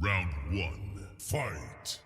Round 1. Fight!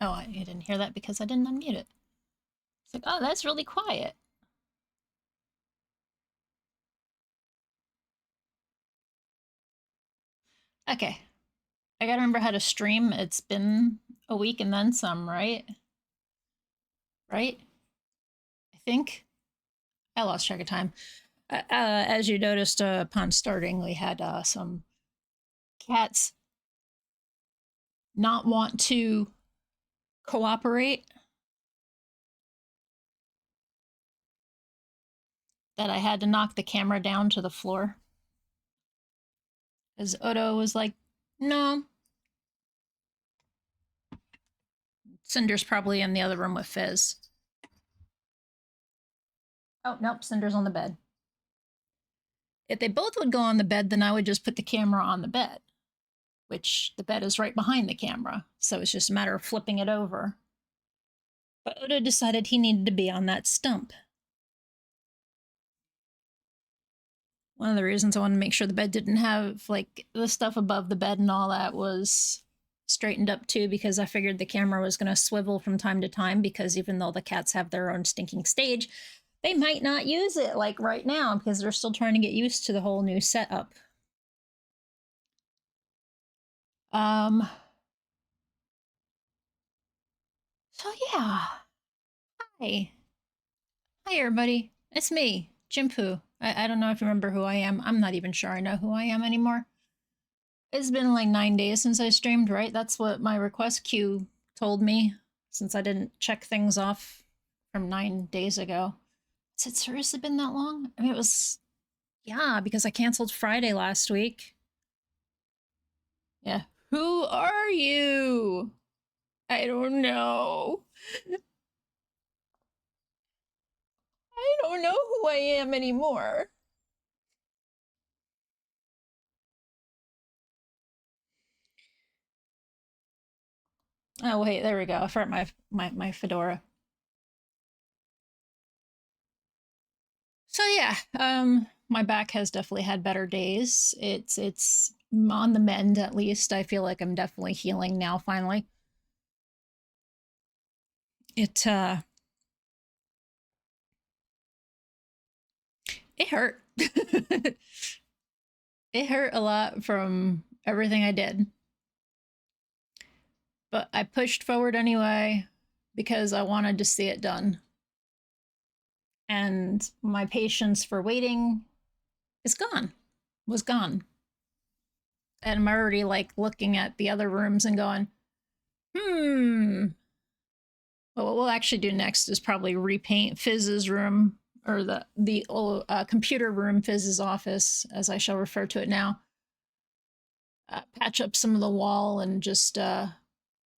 Oh, I didn't hear that because I didn't unmute it. It's like, oh, that's really quiet. Okay. I gotta remember how to stream. It's been a week and then some, right? Right? I think. I lost track of time. As you noticed upon starting, we had some cats not want to cooperate. That I had to knock the camera down to the floor. Because Odo was like, no. Cinder's probably in the other room with Fizz. Oh, nope, Cinder's on the bed. If they both would go on the bed, then I would just put the camera on the bed, which the bed is right behind the camera. So it's just a matter of flipping it over. But Odo decided he needed to be on that stump. One of the reasons I wanted to make sure the bed didn't have like the stuff above the bed and all that was straightened up too, because I figured the camera was going to swivel from time to time, because even though the cats have their own stinking stage, they might not use it like right now because they're still trying to get used to the whole new setup. So yeah. Hi. Hi everybody. It's me, Ginpu. I don't know if you remember who I am. I'm not even sure I know who I am anymore. It's been like 9 days since I streamed, right? That's what my request queue told me, since I didn't check things off from 9 days ago. Has it seriously been that long? I mean, it was, yeah, because I canceled Friday last week. Yeah. Who are you? I don't know. I don't know who I am anymore. Oh, wait, there we go. I forgot my fedora. So yeah, my back has definitely had better days. It's on the mend at least. I feel like I'm definitely healing now finally. It it hurt. It hurt a lot from everything I did. But I pushed forward anyway because I wanted to see it done. And my patience for waiting is gone. Was gone. And I'm already like looking at the other rooms and going, well, what we'll actually do next is probably repaint Fizz's room, or the computer room, Fizz's office, as I shall refer to it now. Patch up some of the wall and just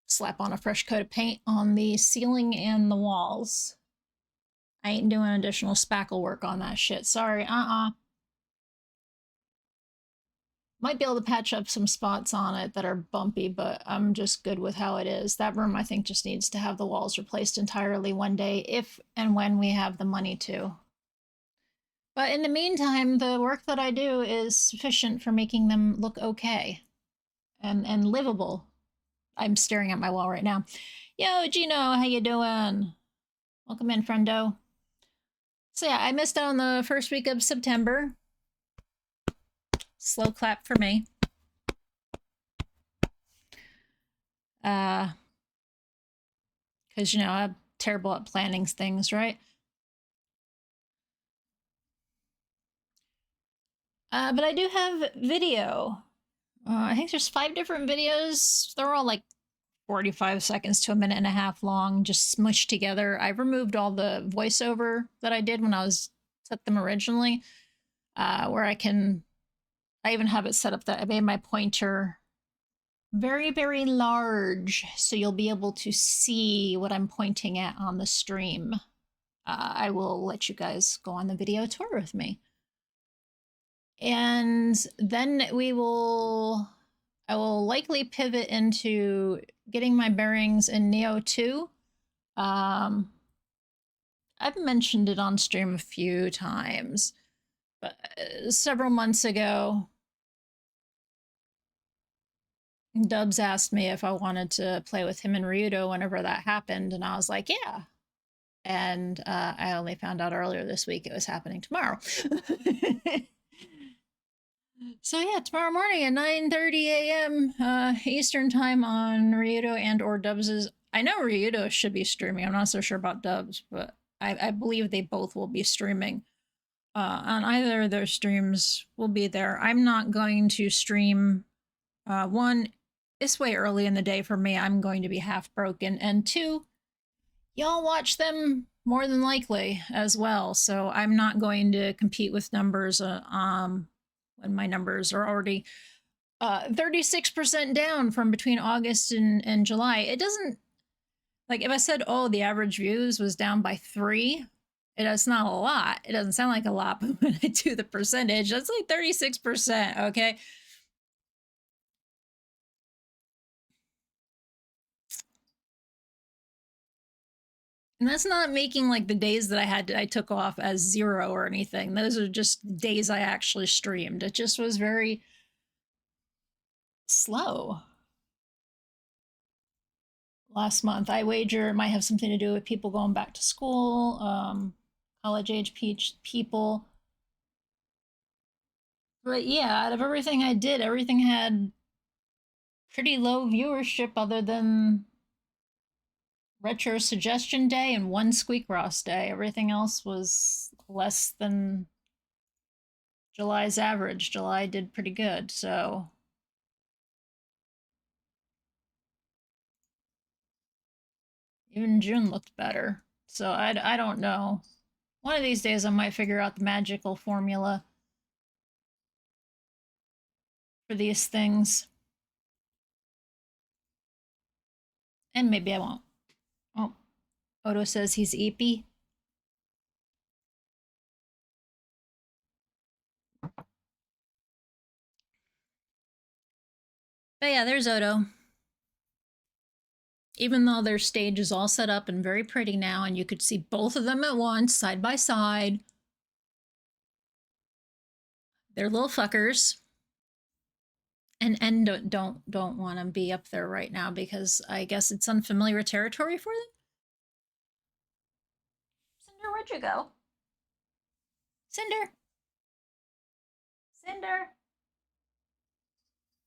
slap on a fresh coat of paint on the ceiling and the walls. I ain't doing additional spackle work on that shit. Sorry, Might be able to patch up some spots on it that are bumpy, but I'm just good with how it is. That room, I think, just needs to have the walls replaced entirely one day, if and when we have the money to. But in the meantime, the work that I do is sufficient for making them look okay and livable. I'm staring at my wall right now. Yo, Gino, how you doing? Welcome in, friendo. So yeah, I missed out on the first week of September. Slow clap for me. Because, you know, I'm terrible at planning things, right? But I do have video. I think there's 5 different videos. They're all like 45 seconds to a minute and a half long, just smushed together. I removed all the voiceover that I did when I took them originally, where I even have it set up that I made my pointer very, very large, so you'll be able to see what I'm pointing at on the stream. I will let you guys go on the video tour with me. And then I will likely pivot into getting my bearings in Nioh 2. I've mentioned it on stream a few times, but several months ago, Dubs asked me if I wanted to play with him and Ryudo whenever that happened, and I was like, yeah. And I only found out earlier this week it was happening tomorrow. So yeah, tomorrow morning at 9:30 a.m. Eastern time on Ryudo and or Dubs's. I know Ryudo should be streaming. I'm not so sure about Dubs, but I believe they both will be streaming. On either of their streams, will be there. I'm not going to stream. One, it's way early in the day for me. I'm going to be half broken, and two, y'all watch them more than likely as well. So I'm not going to compete with numbers. When my numbers are already 36% down from between August and July. It doesn't, like, if I said, oh, the average views was down by 3, it's not a lot. It doesn't sound like a lot, but when I do the percentage, that's like 36%, okay? And that's not making like the days that I took off as 0 or anything. Those are just days I actually streamed. It just was very slow last month. I wager it might have something to do with people going back to school, college age people. But yeah, out of everything I did, everything had pretty low viewership other than Retro Suggestion Day and one Squeak Ross Day. Everything else was less than July's average. July did pretty good, so. Even June looked better. So I don't know. One of these days I might figure out the magical formula for these things. And maybe I won't. Oh, Odo says he's eepy. But yeah, there's Odo. Even though their stage is all set up and very pretty now, and you could see both of them at once, side by side. They're little fuckers. And don't want to be up there right now because I guess it's unfamiliar territory for them. Cinder, where'd you go? Cinder. Cinder.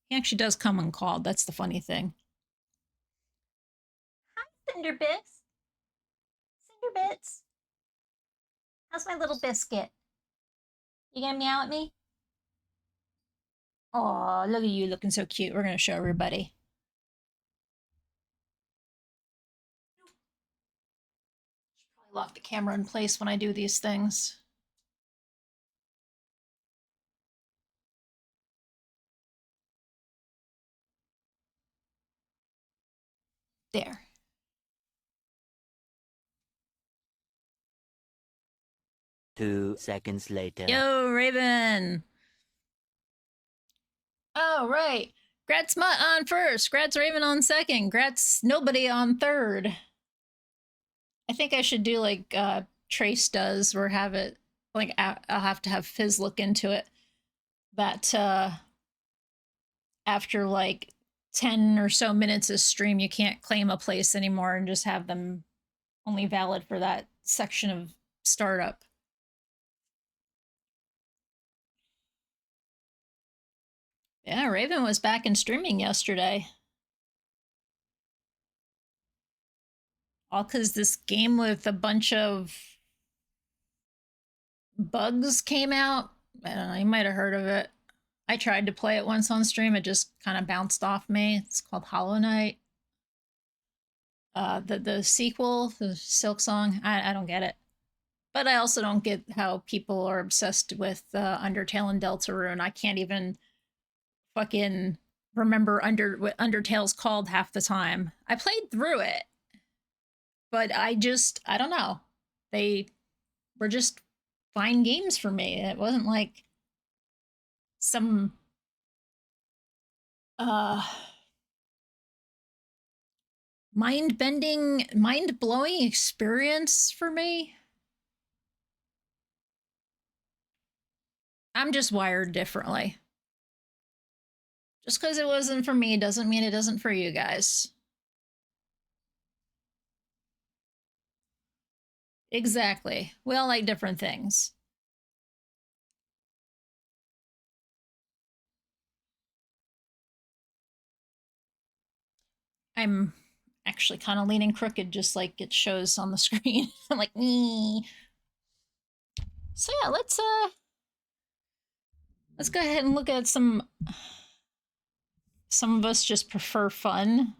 He actually does come uncalled. That's the funny thing. Hi, Cinder Bits. Cinder Bits. How's my little biscuit? You gonna meow at me? Oh, look at you looking so cute. We're gonna show everybody. Should probably lock the camera in place when I do these things. There. 2 seconds later. Yo, Raven. Oh, right. Grats Mutt on first. Grats Raven on second. Grats nobody on third. I think I should do like Trace does, or have it like I'll have to have Fizz look into it. That after like 10 or so minutes of stream, you can't claim a place anymore and just have them only valid for that section of startup. Yeah, Raven was back in streaming yesterday. All because this game with a bunch of bugs came out. I don't know, you might have heard of it. I tried to play it once on stream. It just kind of bounced off me. It's called Hollow Knight. The sequel, the Silk Song, I don't get it. But I also don't get how people are obsessed with Undertale and Deltarune. I can't even fucking remember what Undertale's called half the time. I played through it, but I don't know. They were just fine games for me. It wasn't like some mind-bending, mind-blowing experience for me. I'm just wired differently. Just because it wasn't for me doesn't mean it isn't for you guys. Exactly. We all like different things. I'm actually kind of leaning crooked, just like it shows on the screen. I'm like, nee. So yeah, let's go ahead and look at some of us just prefer fun.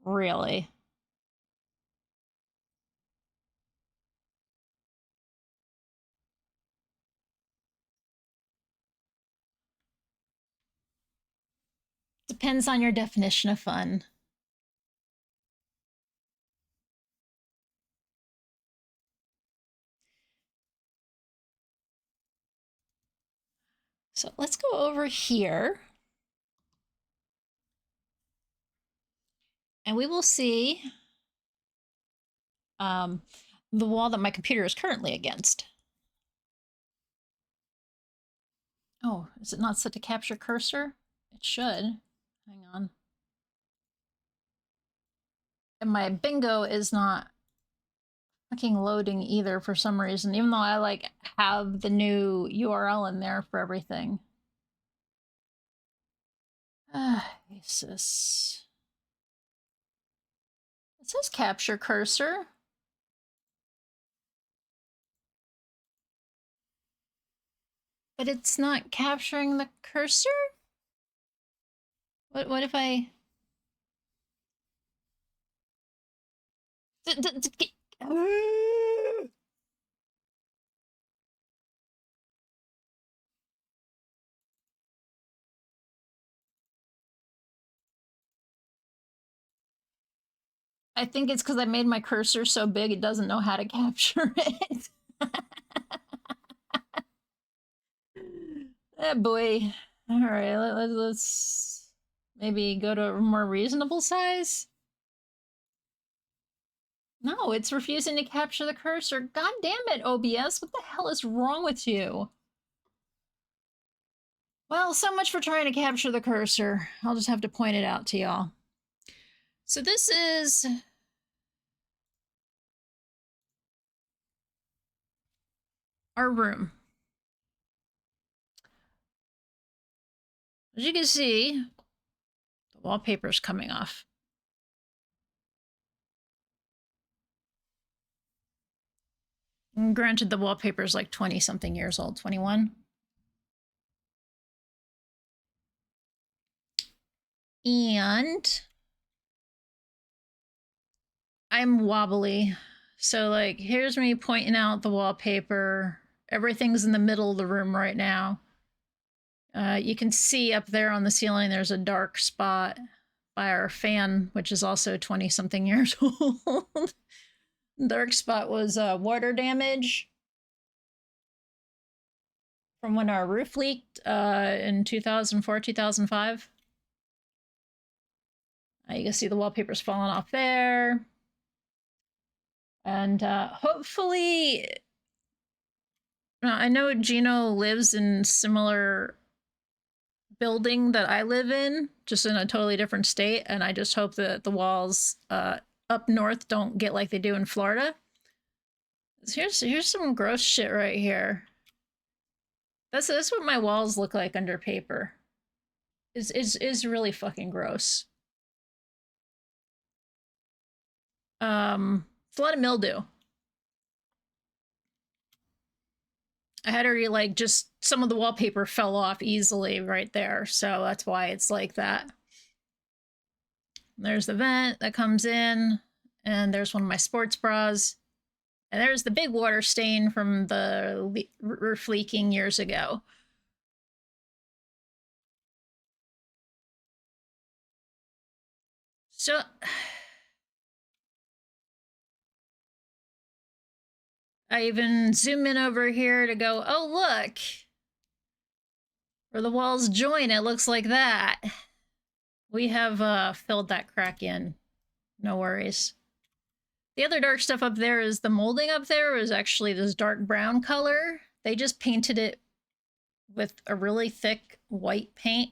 Really. Depends on your definition of fun. So let's go over here. And we will see the wall that my computer is currently against. Oh, is it not set to capture cursor? It should. Hang on. And my bingo is not fucking loading either for some reason, even though I like have the new URL in there for everything. Jesus. It says capture cursor. But it's not capturing the cursor? What if I... I think it's because I made my cursor so big it doesn't know how to capture it. Oh boy. Alright, let's maybe go to a more reasonable size. No, it's refusing to capture the cursor. God damn it, OBS. What the hell is wrong with you? Well, so much for trying to capture the cursor. I'll just have to point it out to y'all. So this is... our room. As you can see, the wallpaper's coming off. And granted, the wallpaper's like 20-something years old, 21. And I'm wobbly. So like, here's me pointing out the wallpaper. Everything's in the middle of the room right now. You can see up there on the ceiling, there's a dark spot by our fan, which is also 20-something years old. Dark spot was water damage from when our roof leaked in 2004, 2005. You can see the wallpaper's falling off there. And hopefully, I know Gino lives in similar building that I live in, just in a totally different state, and I just hope that the walls up north don't get like they do in Florida. Here's some gross shit right here. That's what my walls look like under paper. Is really fucking gross. It's a lot of mildew. I had already like just some of the wallpaper fell off easily right there, so that's why it's like that. There's the vent that comes in, and there's one of my sports bras, and there's the big water stain from the roof leaking years ago. So I even zoom in over here to go, oh look, where the walls join, it looks like that. We have filled that crack in. No worries. The other dark stuff up there is the molding up there is actually this dark brown color. They just painted it with a really thick white paint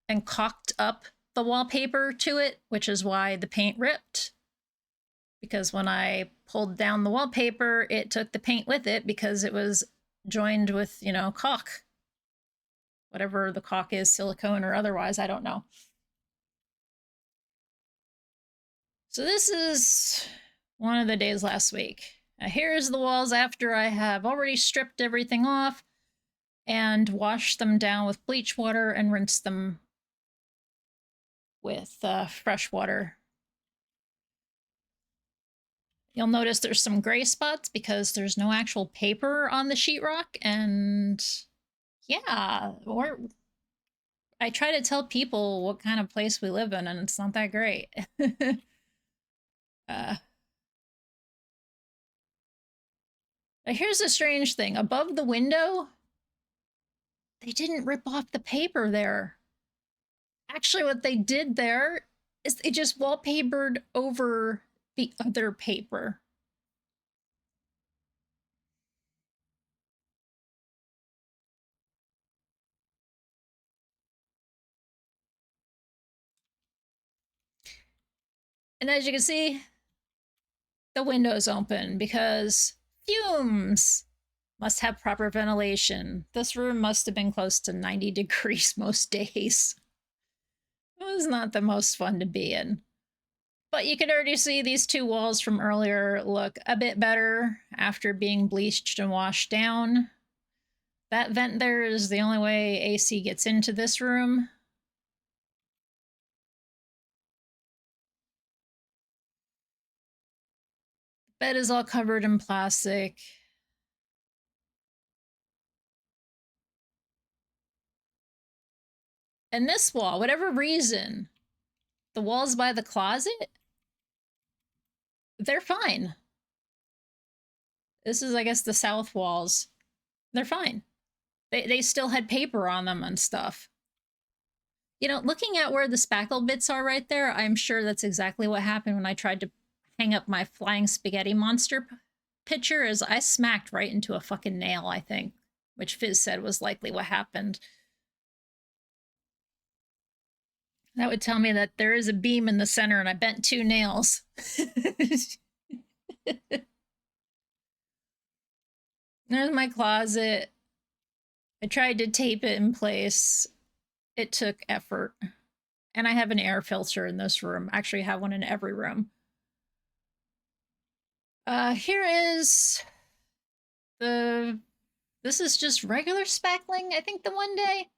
and caulked up the wallpaper to it, which is why the paint ripped. Because when I pulled down the wallpaper, it took the paint with it because it was joined with, you know, caulk. Whatever the caulk is, silicone or otherwise, I don't know. So this is one of the days last week. Here's the walls after I have already stripped everything off and washed them down with bleach water and rinsed them with fresh water. You'll notice there's some gray spots because there's no actual paper on the sheetrock, and yeah, I try to tell people what kind of place we live in, and it's not that great. Here's a strange thing. Above the window, they didn't rip off the paper there. Actually, what they did there is they just wallpapered over the other paper. And as you can see, the window's open because fumes must have proper ventilation. This room must have been close to 90 degrees most days. It was not the most fun to be in. But you can already see these two walls from earlier look a bit better after being bleached and washed down. That vent there is the only way AC gets into this room. The bed is all covered in plastic. And this wall, whatever reason, the walls by the closet, they're fine. This is, I guess, the south walls. They're fine. They still had paper on them and stuff. You know, looking at where the spackle bits are right there, I'm sure that's exactly what happened when I tried to hang up my flying spaghetti monster picture, is I smacked right into a fucking nail, I think, which Fizz said was likely what happened. That would tell me that there is a beam in the center and I bent 2 nails. There's my closet. I tried to tape it in place. It took effort. And I have an air filter in this room. Actually, I have one in every room. Here is this is just regular spackling, I think, the one day.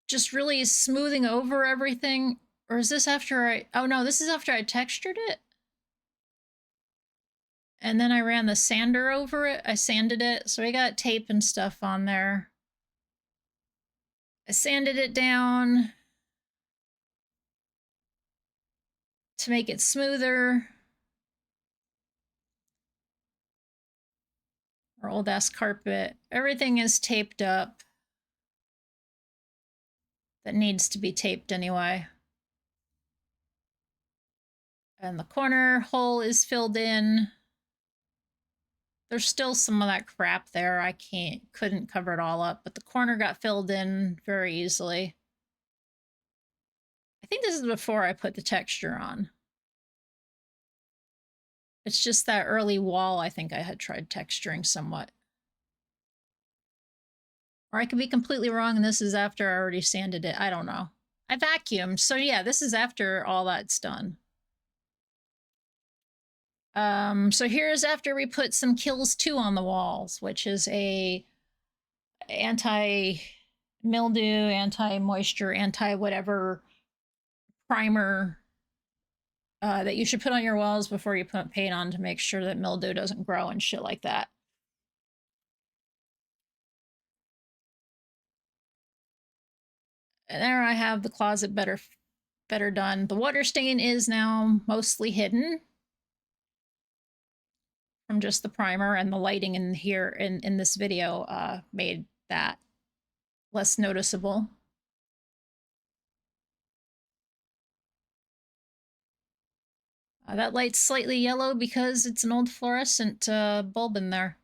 Just really smoothing over everything. Or is this after oh no, this is after I textured it. And then I ran the sander over it. I sanded it, so I got tape and stuff on there. I sanded it down to make it smoother. Our old ass carpet. Everything is taped up. That needs to be taped anyway. And the corner hole is filled in. There's still some of that crap there. I couldn't cover it all up, but the corner got filled in very easily. I think this is before I put the texture on. It's just that early wall I think I had tried texturing somewhat. Or I could be completely wrong and this is after I already sanded it. I don't know. I vacuumed, so yeah, this is after all that's done. So here's after we put some Kills 2 on the walls, which is a anti-mildew, anti-moisture, anti-whatever primer that you should put on your walls before you put paint on to make sure that mildew doesn't grow and shit like that. And there I have the closet better done. The water stain is now mostly hidden from just the primer, and the lighting in here in this video made that less noticeable. That light's slightly yellow because it's an old fluorescent bulb in there.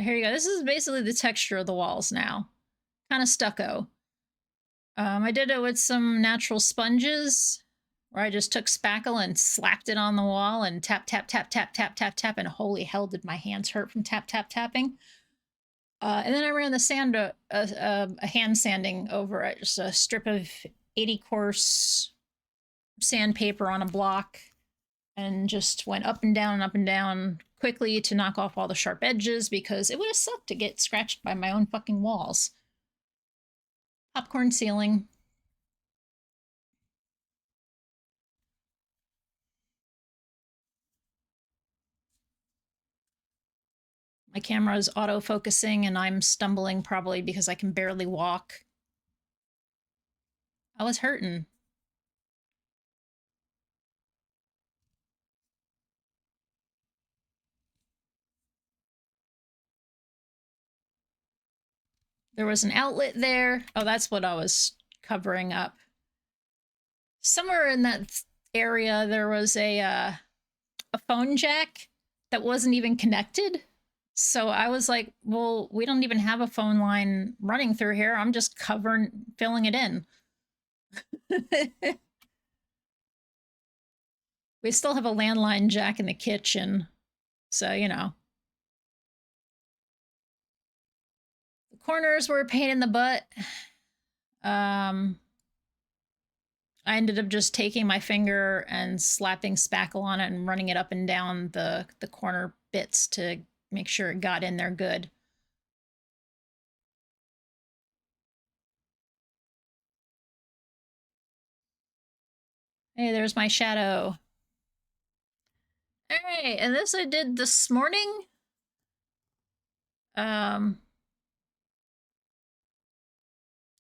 Here you go. This is basically the texture of the walls now. Kind of stucco. I did it with some natural sponges, where I just took spackle and slapped it on the wall and tap, tap, tap, tap, tap, tap, tap, and holy hell did my hands hurt from tap, tap, tapping. And then I ran the sand, a hand sanding over it, just a strip of 80 course sandpaper on a block, and just went up and down quickly to knock off all the sharp edges, because it would have sucked to get scratched by my own fucking walls. Popcorn ceiling. My camera is auto-focusing and I'm stumbling probably because I can barely walk. I was hurting. There was an outlet there. Oh, that's what I was covering up. Somewhere in that area, there was a phone jack that wasn't even connected. So I was like, well, we don't even have a phone line running through here. I'm just filling it in. We still have a landline jack in the kitchen. So, you know. The corners were a pain in the butt. I ended up just taking my finger and slapping spackle on it and running it up and down the corner bits to make sure it got in there good. Hey, there's my shadow. All right, and this I did this morning. Yeah,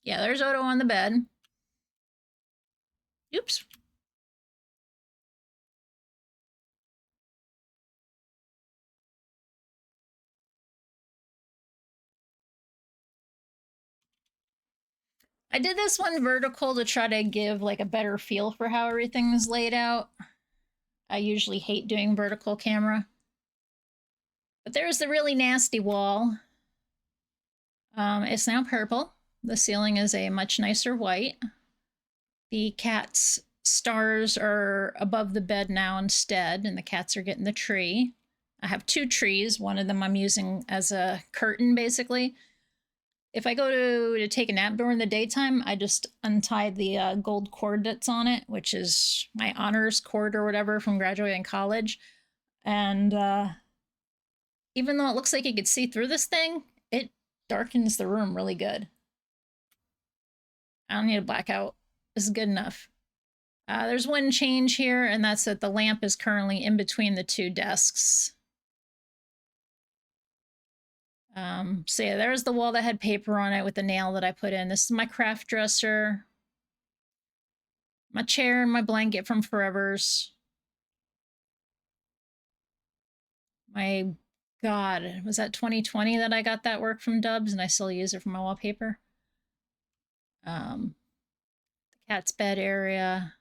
there's Odo on the bed. Oops. I did this one vertical to try to give like a better feel for how everything's laid out. I usually hate doing vertical camera. But there's the really nasty wall. It's now purple. The ceiling is a much nicer white. The cat's stars are above the bed now instead, and the cats are getting the tree. I have two trees. One of them I'm using as a curtain, basically. If I go to take a nap during the daytime, I just untie the gold cord that's on it, which is my honors cord or whatever from graduating college. And even though it looks like you could see through this thing, it darkens the room really good. I don't need a blackout. This is good enough. There's one change here, and that's that the lamp is currently in between the two desks. So yeah, there's the wall that had paper on it with the nail that I put in. This is my craft dresser. My chair and my blanket from Forever's. My God, was that 2020 that I got that work from Dubs and I still use it for my wallpaper? The cat's bed area.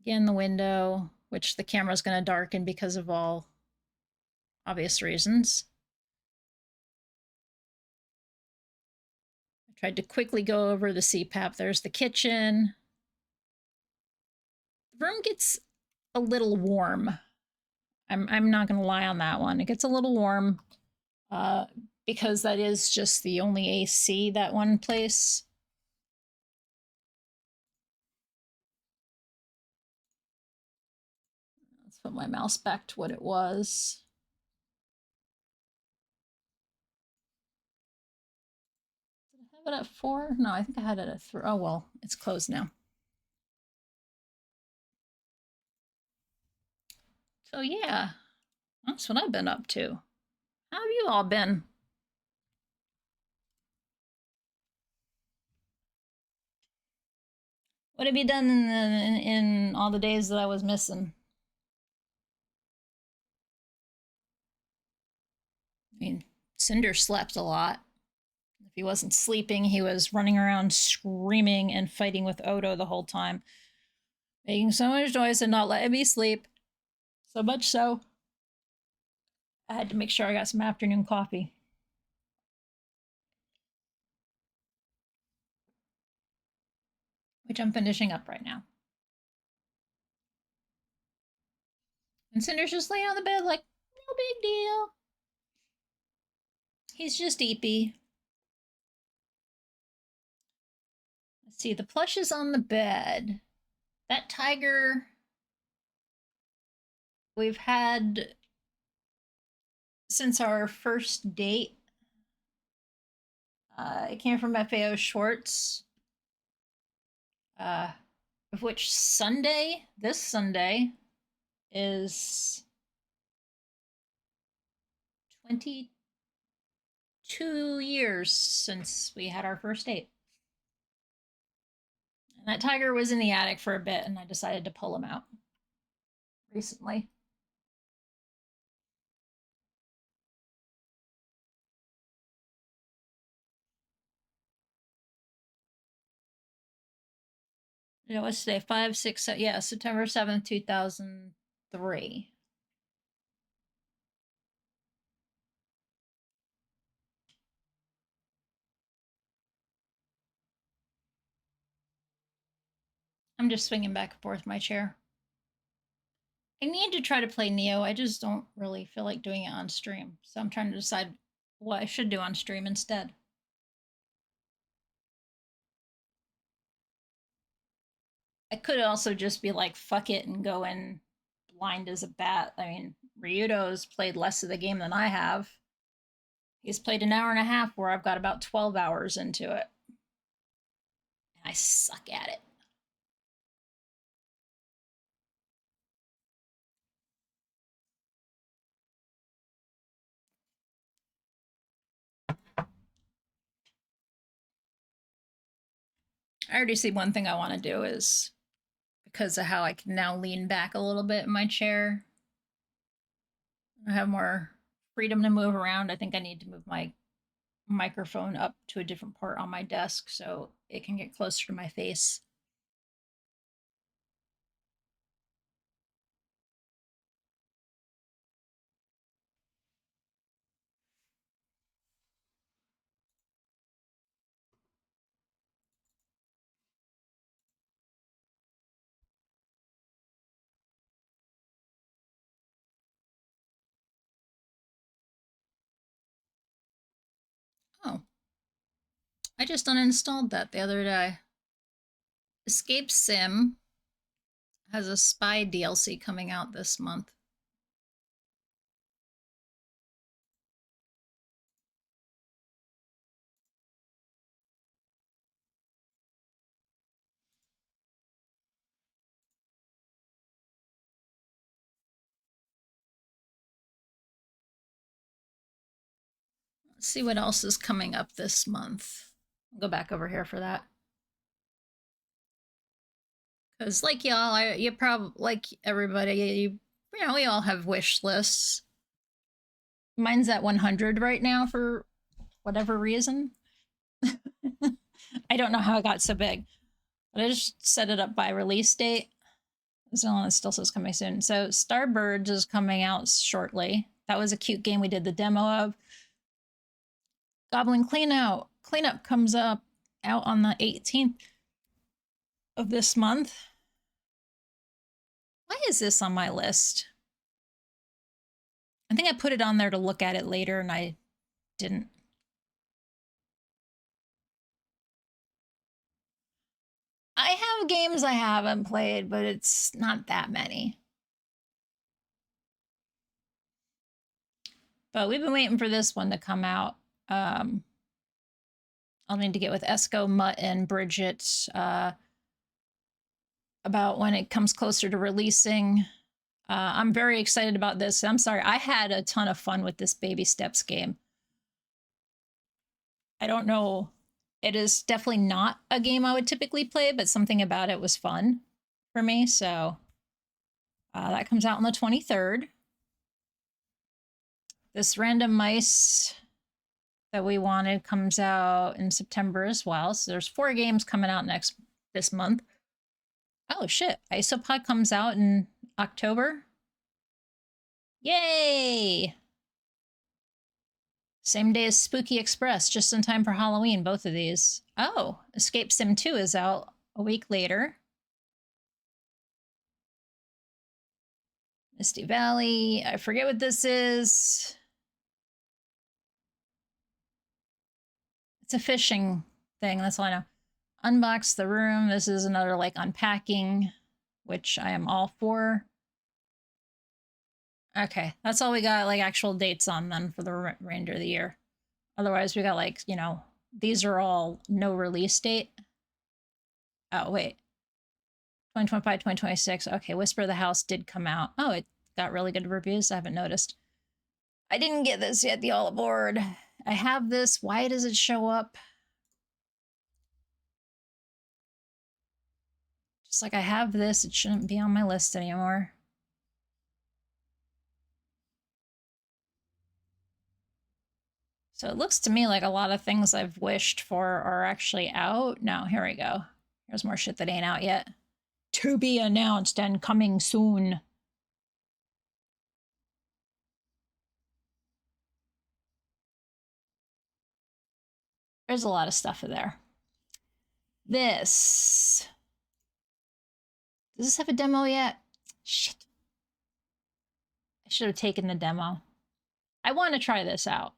Again, the window, which the camera's going to darken because of all obvious reasons. I tried to quickly go over the CPAP. There's the kitchen. The room gets a little warm. I'm not going to lie on that one. It gets a little warm because that is just the only AC that one place. Let's put my mouse back to what it was. Did I have it at 4? No, I think I had it at 3. Oh, well, it's closed now. So yeah, that's what I've been up to. How have you all been? What have you done in all the days that I was missing? I mean, Cinder slept a lot. If he wasn't sleeping, he was running around screaming and fighting with Odo the whole time, making so much noise and not letting me sleep. So much so I had to make sure I got some afternoon coffee. Which I'm finishing up right now. And Cinder's just laying on the bed like, no big deal. He's just eepy. Let's see, the plush is on the bed. That tiger we've had since our first date. It came from FAO Schwartz, of which Sunday, this Sunday, is 22 years since we had our first date. And that tiger was in the attic for a bit, and I decided to pull him out recently. You know, what's today? 5, 6, 7, yeah, September 7th, 2003. I'm just swinging back and forth my chair. I need to try to play Nioh. I just don't really feel like doing it on stream. So I'm trying to decide what I should do on stream instead. I could also just be like, fuck it, and go in blind as a bat. I mean, Ryudo's played less of the game than I have. He's played an hour and a half where I've got about 12 hours into it. And I suck at it. I already see one thing I want to do is, because of how I can now lean back a little bit in my chair, I have more freedom to move around. I think I need to move my microphone up to a different part on my desk so it can get closer to my face. Oh, I just uninstalled that the other day. Escape Sim has a spy DLC coming out this month. Let's see what else is coming up this month. I'll go back over here for that. Because like y'all, you probably, like everybody, you know, we all have wish lists. Mine's at 100 right now for whatever reason. I don't know how it got so big, but I just set it up by release date. So it still says coming soon. So Starbirds is coming out shortly. That was a cute game we did the demo of. Goblin Cleanup comes up out on the 18th of this month. Why is this on my list? I think I put it on there to look at it later and I didn't. I have games I haven't played, but it's not that many. But we've been waiting for this one to come out. I'll need to get with Esco, Mutt, and Bridget about when it comes closer to releasing. I'm very excited about this. I'm sorry, I had a ton of fun with this Baby Steps game. I don't know. It is definitely not a game I would typically play, but something about it was fun for me. So that comes out on the 23rd. This Random Mice that we wanted comes out in September as well. So there's 4 games coming out this month. Oh shit, Isopod comes out in October. Yay! Same day as Spooky Express, just in time for Halloween, both of these. Oh, Escape Sim 2 is out a week later. Misty Valley, I forget what this is. It's a fishing thing, that's all I know. Unbox the Room, this is another like unpacking, which I am all for. Okay, that's all we got like actual dates on then for the remainder of the year. Otherwise we got like, you know, these are all no release date. Oh, wait. 2025, 2026. Okay, Whisper of the House did come out. Oh, it got really good reviews. I haven't noticed. I didn't get this yet, the All Aboard. I have this. Why does it show up? Just like I have this, it shouldn't be on my list anymore. So it looks to me like a lot of things I've wished for are actually out. No, here we go. Here's more shit that ain't out yet. To be announced and coming soon. There's a lot of stuff in there. This. Does this have a demo yet? Shit. I should have taken the demo. I want to try this out.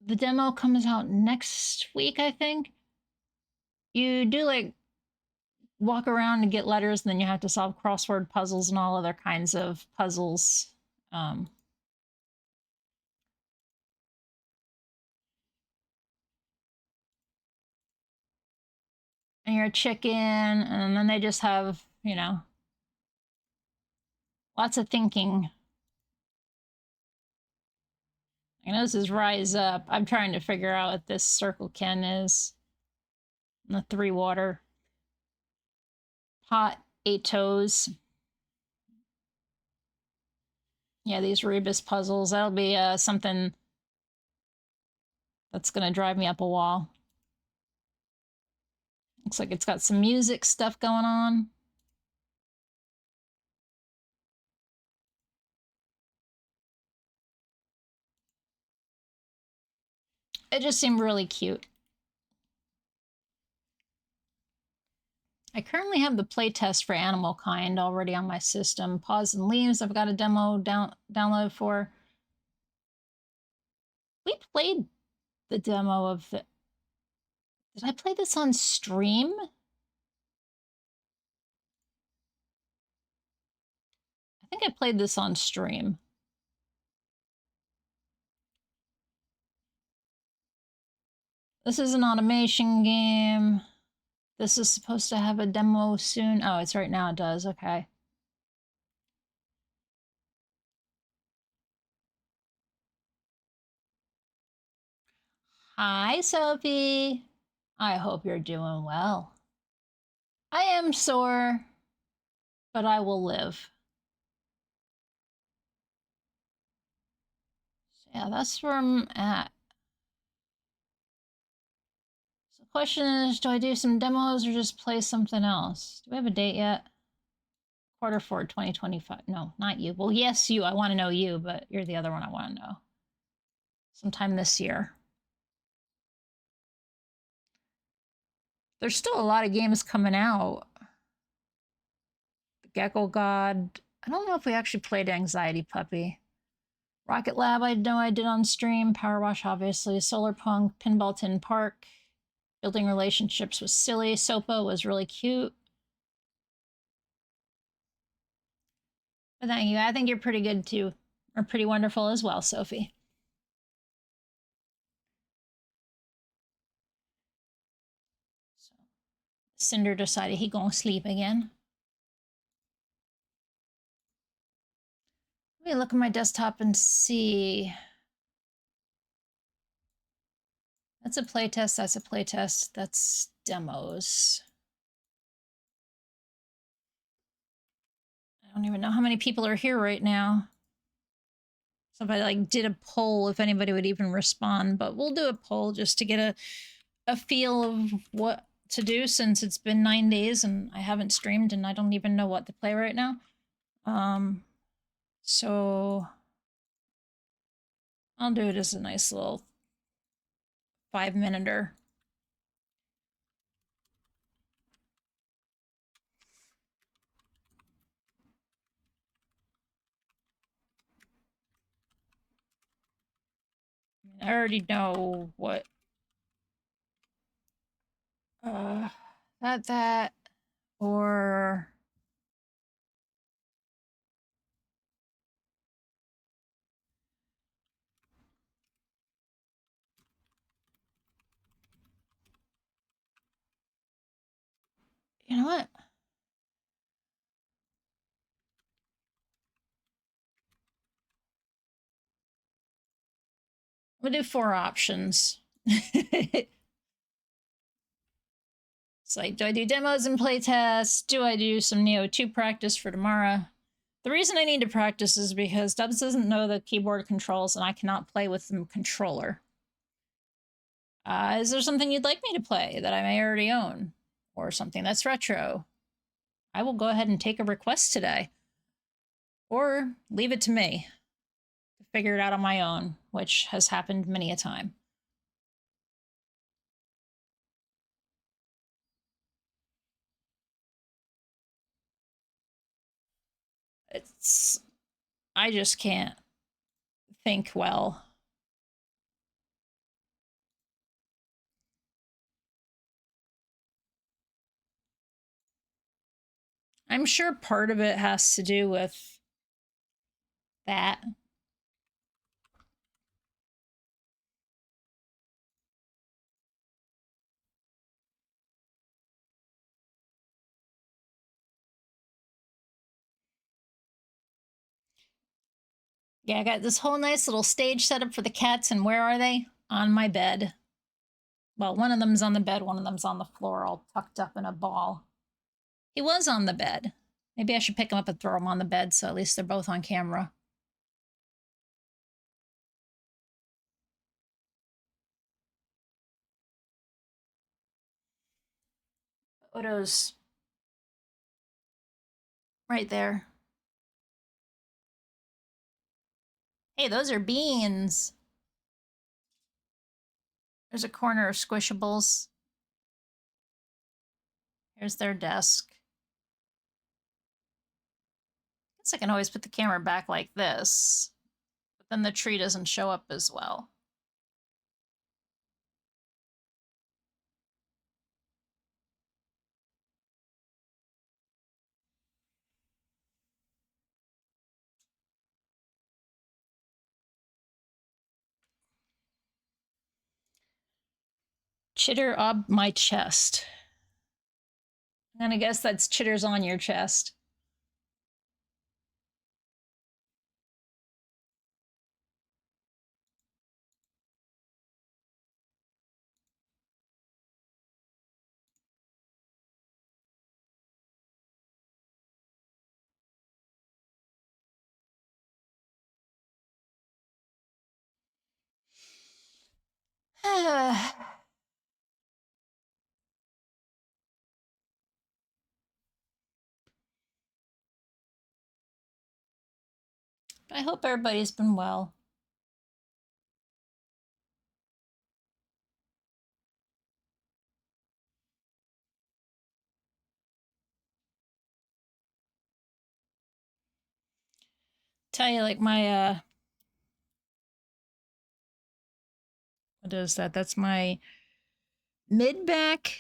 The demo comes out next week, I think. You do like walk around and get letters, and then you have to solve crossword puzzles and all other kinds of puzzles. And you're a chicken, and then they just have, you know, lots of thinking. I know this is Rise Up. I'm trying to figure out what this circle Ken is. And the 3 water. Pot, 8 toes. Yeah, these Rebus puzzles. That'll be something that's going to drive me up a wall. Looks like it's got some music stuff going on. It just seemed really cute. I currently have the playtest for Animal Kind already on my system. Paws and Leaves, I've got a demo download for. We played the demo of the... Did I play this on stream? I think I played this on stream. This is an automation game. This is supposed to have a demo soon. Oh, it's right now, it does, okay. Hi, Sophie. I hope you're doing well. I am sore, but I will live. So yeah, that's where I'm at. So the question is, do I do some demos or just play something else? Do we have a date yet? Q4 2025. No, not you. Well, yes, you. I want to know you, but you're the other one I want to know. Sometime this year. There's still a lot of games coming out. The Gecko God. I don't know if we actually played Anxiety Puppy. Rocket Lab, I know I did on stream. Power Wash, obviously. Solar Punk, Pinball Tin Park. Building Relationships was silly. Sopa was really cute. But thank you. I think you're pretty good too. Or pretty wonderful as well, Sophie. So, Cinder decided he gonna sleep again. Let me look at my desktop and see. That's a playtest, that's a playtest, that's demos. I don't even know how many people are here right now. So if I like did a poll, if anybody would even respond, but we'll do a poll just to get a feel of what to do since it's been 9 days and I haven't streamed and I don't even know what to play right now. So I'll do it as a nice little 5-minuter. I already know what that or you know what? We'll do 4 options. It's like, do I do demos and playtests? Do I do some Nioh 2 practice for tomorrow? The reason I need to practice is because Dubs doesn't know the keyboard controls and I cannot play with the controller. Is there something you'd like me to play that I may already own? Or something that's retro? I will go ahead and take a request today. Or leave it to me to figure it out on my own, which has happened many a time. I just can't think well. I'm sure part of it has to do with that. Yeah, I got this whole nice little stage set up for the cats, and where are they? On my bed. Well, one of them's on the bed, one of them's on the floor, all tucked up in a ball. He was on the bed. Maybe I should pick him up and throw him on the bed so at least they're both on camera. Odo's right there. Hey, those are beans. There's a corner of Squishables. Here's their desk. I guess I can always put the camera back like this, but then the tree doesn't show up as well. Chitter up my chest. I'm gonna guess that's chitters on your chest. I hope everybody's been well. Tell you, like, my what is that? That's my mid back.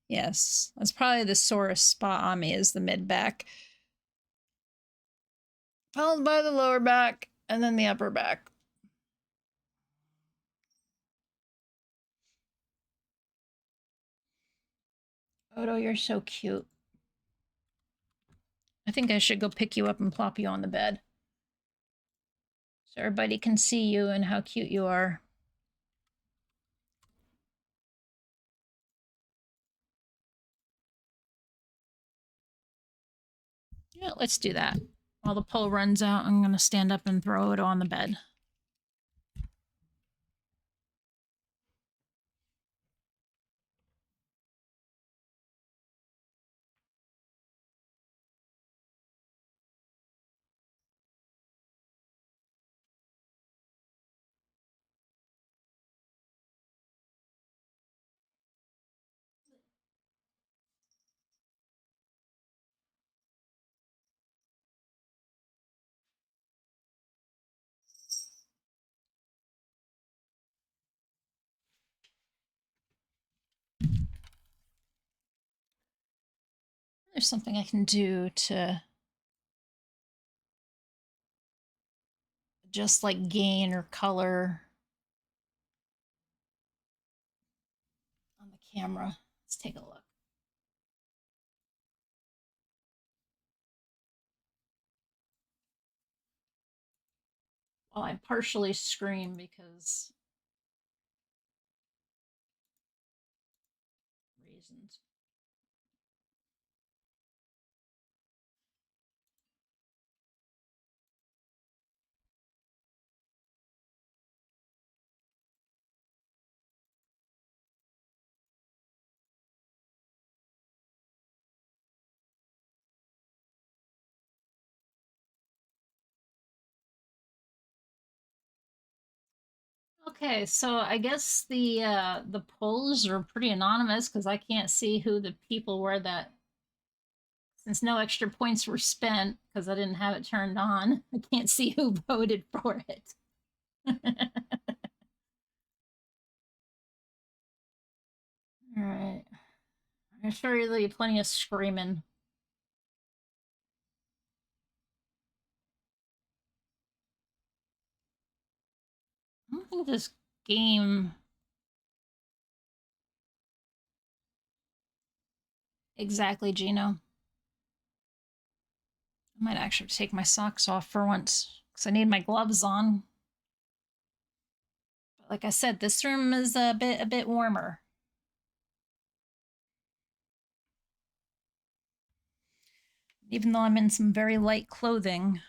Yes, that's probably the sorest spot on me is the mid back, followed by the lower back, and then the upper back. Odo, you're so cute. I think I should go pick you up and plop you on the bed so everybody can see you and how cute you are. Yeah, let's do that. While the pole runs out, I'm going to stand up and throw Odo on the bed. There's something I can do to just like gain or color on the camera. Let's take a look. Well, I partially scream because reasons. Okay, so I guess the polls are pretty anonymous because I can't see who the people were that since no extra points were spent because I didn't have it turned on. I can't see who voted for it. All right. I'm sure there'll be plenty of screaming. I don't think this game exactly, Gino. I might actually take my socks off for once because I need my gloves on. But like I said, this room is a bit warmer. Even though I'm in some very light clothing,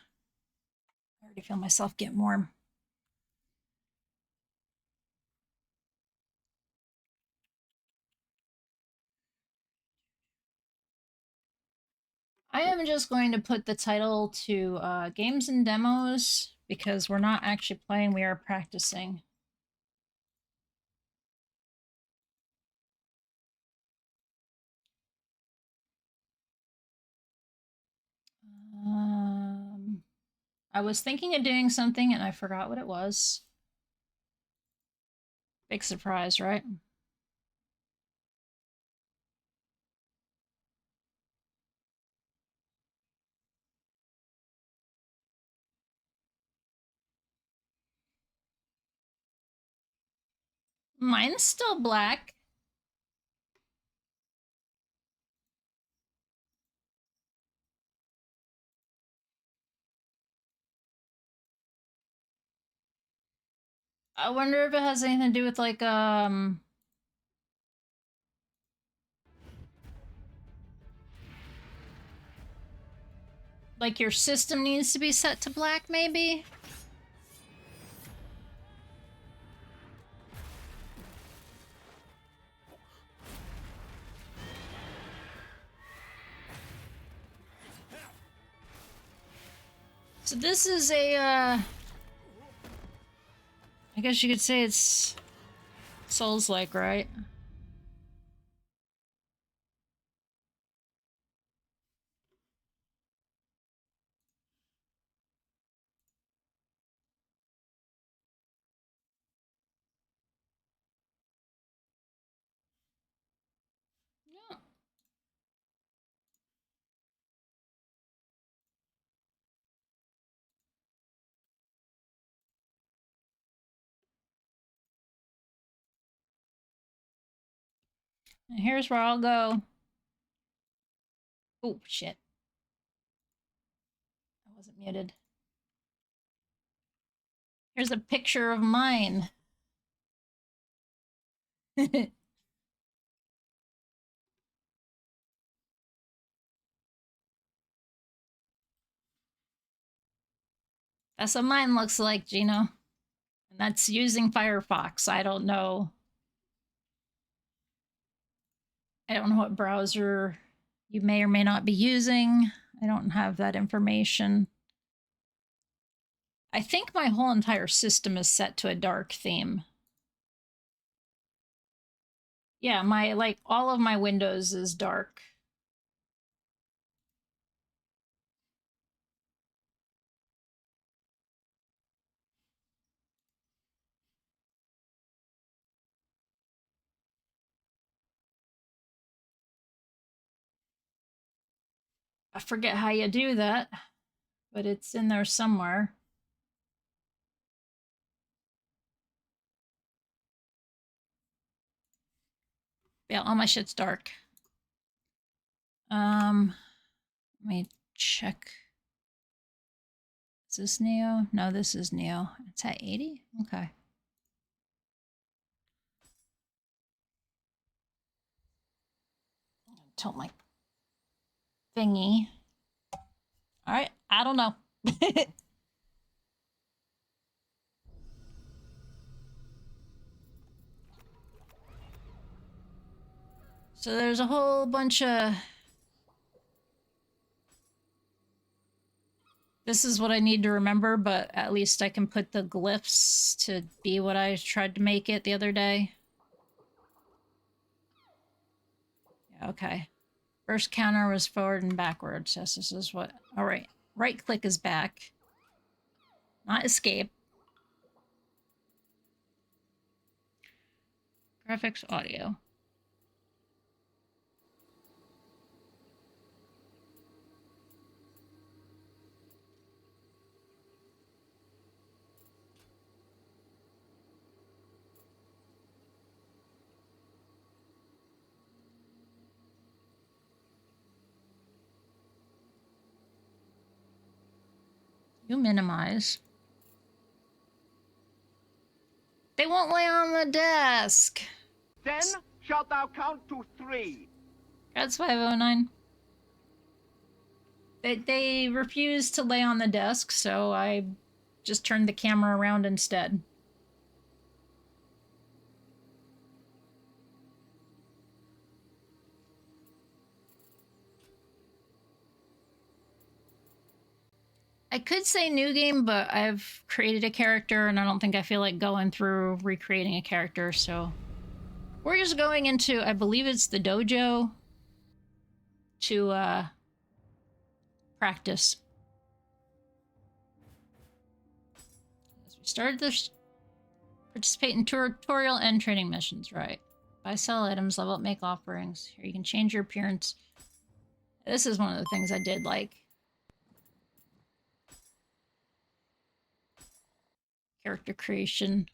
I already feel myself getting warm. I am just going to put the title to games and demos because we're not actually playing, we are practicing. I was thinking of doing something and I forgot what it was. Big surprise, right? Mine's still black. I wonder if it has anything to do with like your system needs to be set to black, maybe? So this is a, I guess you could say it's Souls-like, right? Yeah. And here's where I'll go. Oh, shit. I wasn't muted. Here's a picture of mine. That's what mine looks like, Gino. And that's using Firefox. I don't know. I don't know what browser you may or may not be using. I don't have that information. I think my whole entire system is set to a dark theme. Yeah, my like all of my Windows is dark. I forget how you do that, but it's in there somewhere. Yeah, all my shit's dark. Let me check. Is this Nioh? No, this is Nioh. It's at 80? Okay. Tilt my thingy. All right, I don't know. So there's a whole bunch of... This is what I need to remember, but at least I can put the glyphs to be what I tried to make it the other day. Yeah, okay. First counter was forward and backwards. Yes, this is what... All right. Right click is back. Not escape. Graphics, audio. You minimize. They won't lay on the desk. Then shalt thou count to 3. That's 509. They refused to lay on the desk, so I just turned the camera around instead. I could say new game, but I've created a character and I don't think I feel like going through recreating a character, so we're just going into, I believe it's the dojo to practice. As we started this, participate in tutorial and training missions, right? Buy, sell items, level up, make offerings. Here you can change your appearance. This is one of the things I did like. Character creation.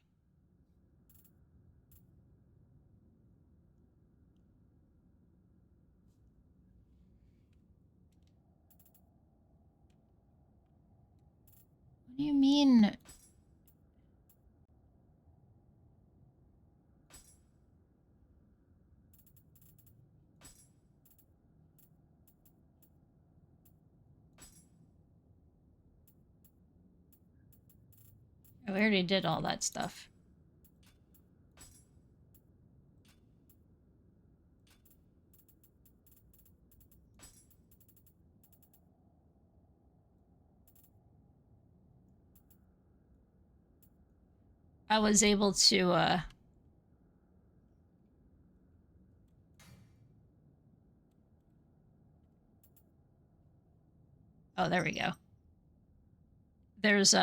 What do you mean? Oh, we already did all that stuff. I was able to, oh, there we go. There's,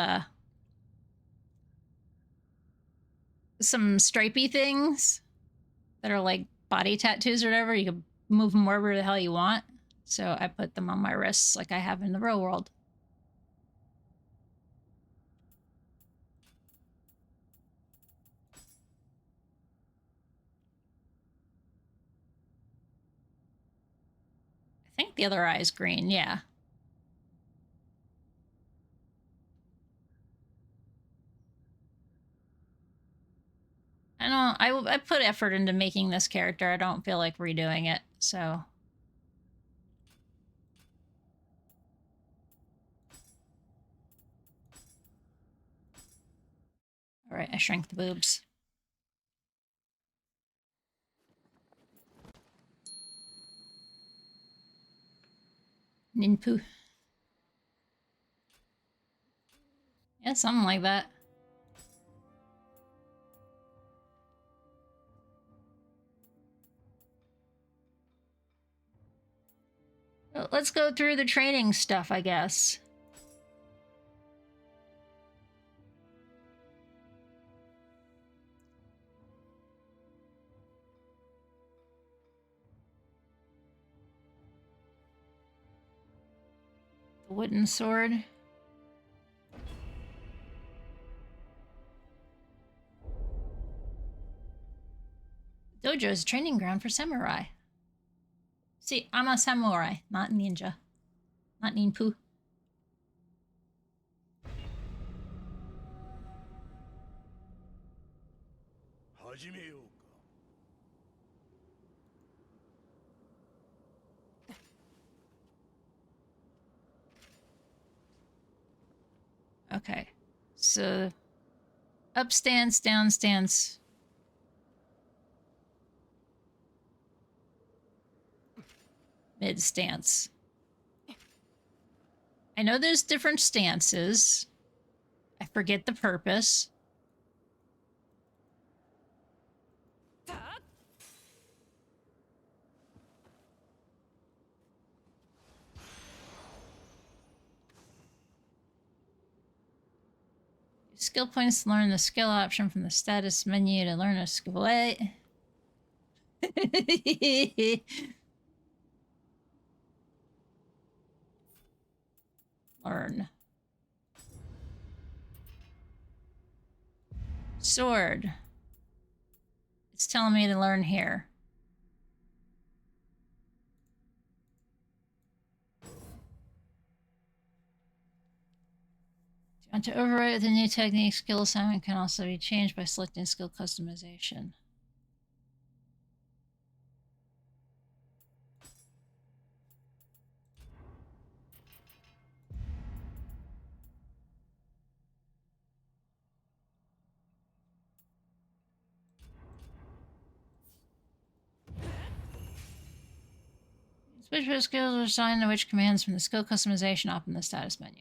some stripey things that are like body tattoos or whatever. You can move them wherever the hell you want. So I put them on my wrists like I have in the real world. I think the other eye is green, yeah. I put effort into making this character. I don't feel like redoing it, so. All right, I shrank the boobs. Ginpu. Yeah, something like that. Well, let's go through the training stuff, I guess. A wooden sword. Dojo is a training ground for samurai. See, I'm a samurai, not ninja. Not Ginpu. Okay, so up stance, down stance. Mid stance. I know there's different stances. I forget the purpose. Skill points to learn the skill option from the status menu to learn a skill. What? Learn. Sword. It's telling me to learn here. Do you want to override with a new technique? Skill assignment can also be changed by selecting skill customization. Which skills are assigned to which commands from the skill customization up in the status menu.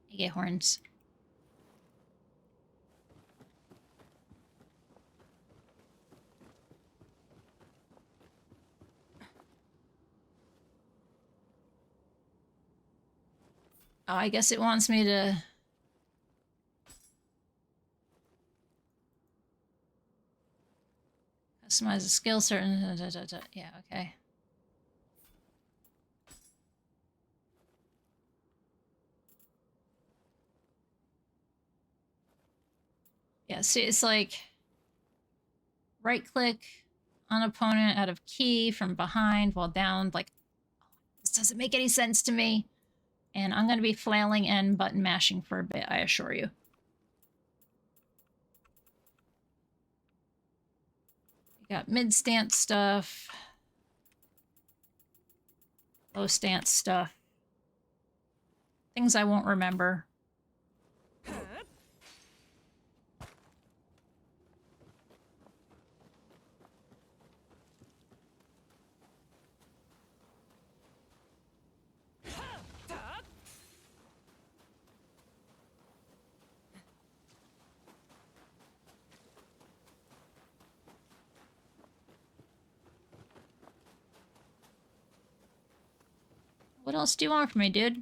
You get horns. Oh, I guess it wants me to... customize the skill certain... Yeah, okay. Yeah, see, it's like... right-click on opponent out of key from behind while down. Like, this doesn't make any sense to me. And I'm going to be flailing and button mashing for a bit, I assure you. You got mid-stance stuff. Low-stance stuff. Things I won't remember. What else do you want from me, dude?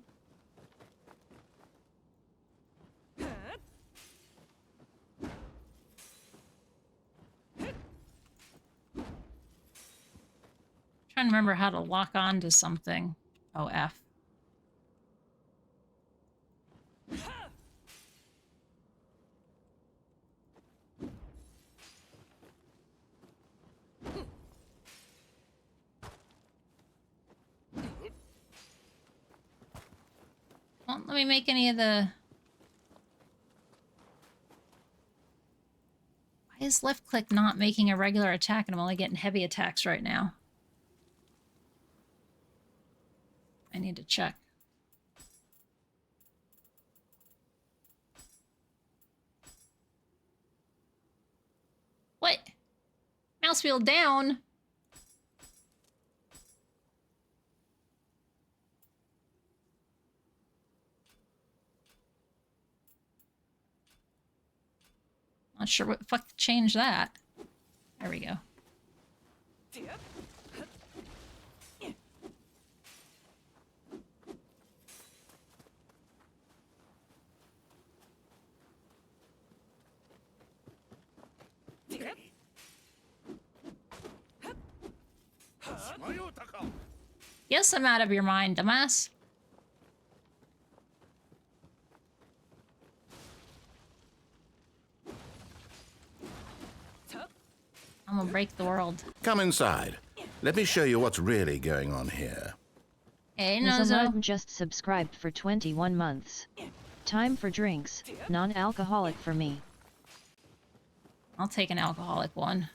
Trying to remember how to lock on to something. Oh, F. Won't let me make any of the... Why is left click not making a regular attack and I'm only getting heavy attacks right now? I need to check. What? Mouse wheel down? Not sure what the fuck to change that. There we go. Yes, I'm out of your mind, dumbass. I'm gonna break the world. Come inside. Let me show you what's really going on here. Hey, Nizamud Nozo. just subscribed for 21 months. Time for drinks, non-alcoholic for me. I'll take an alcoholic one.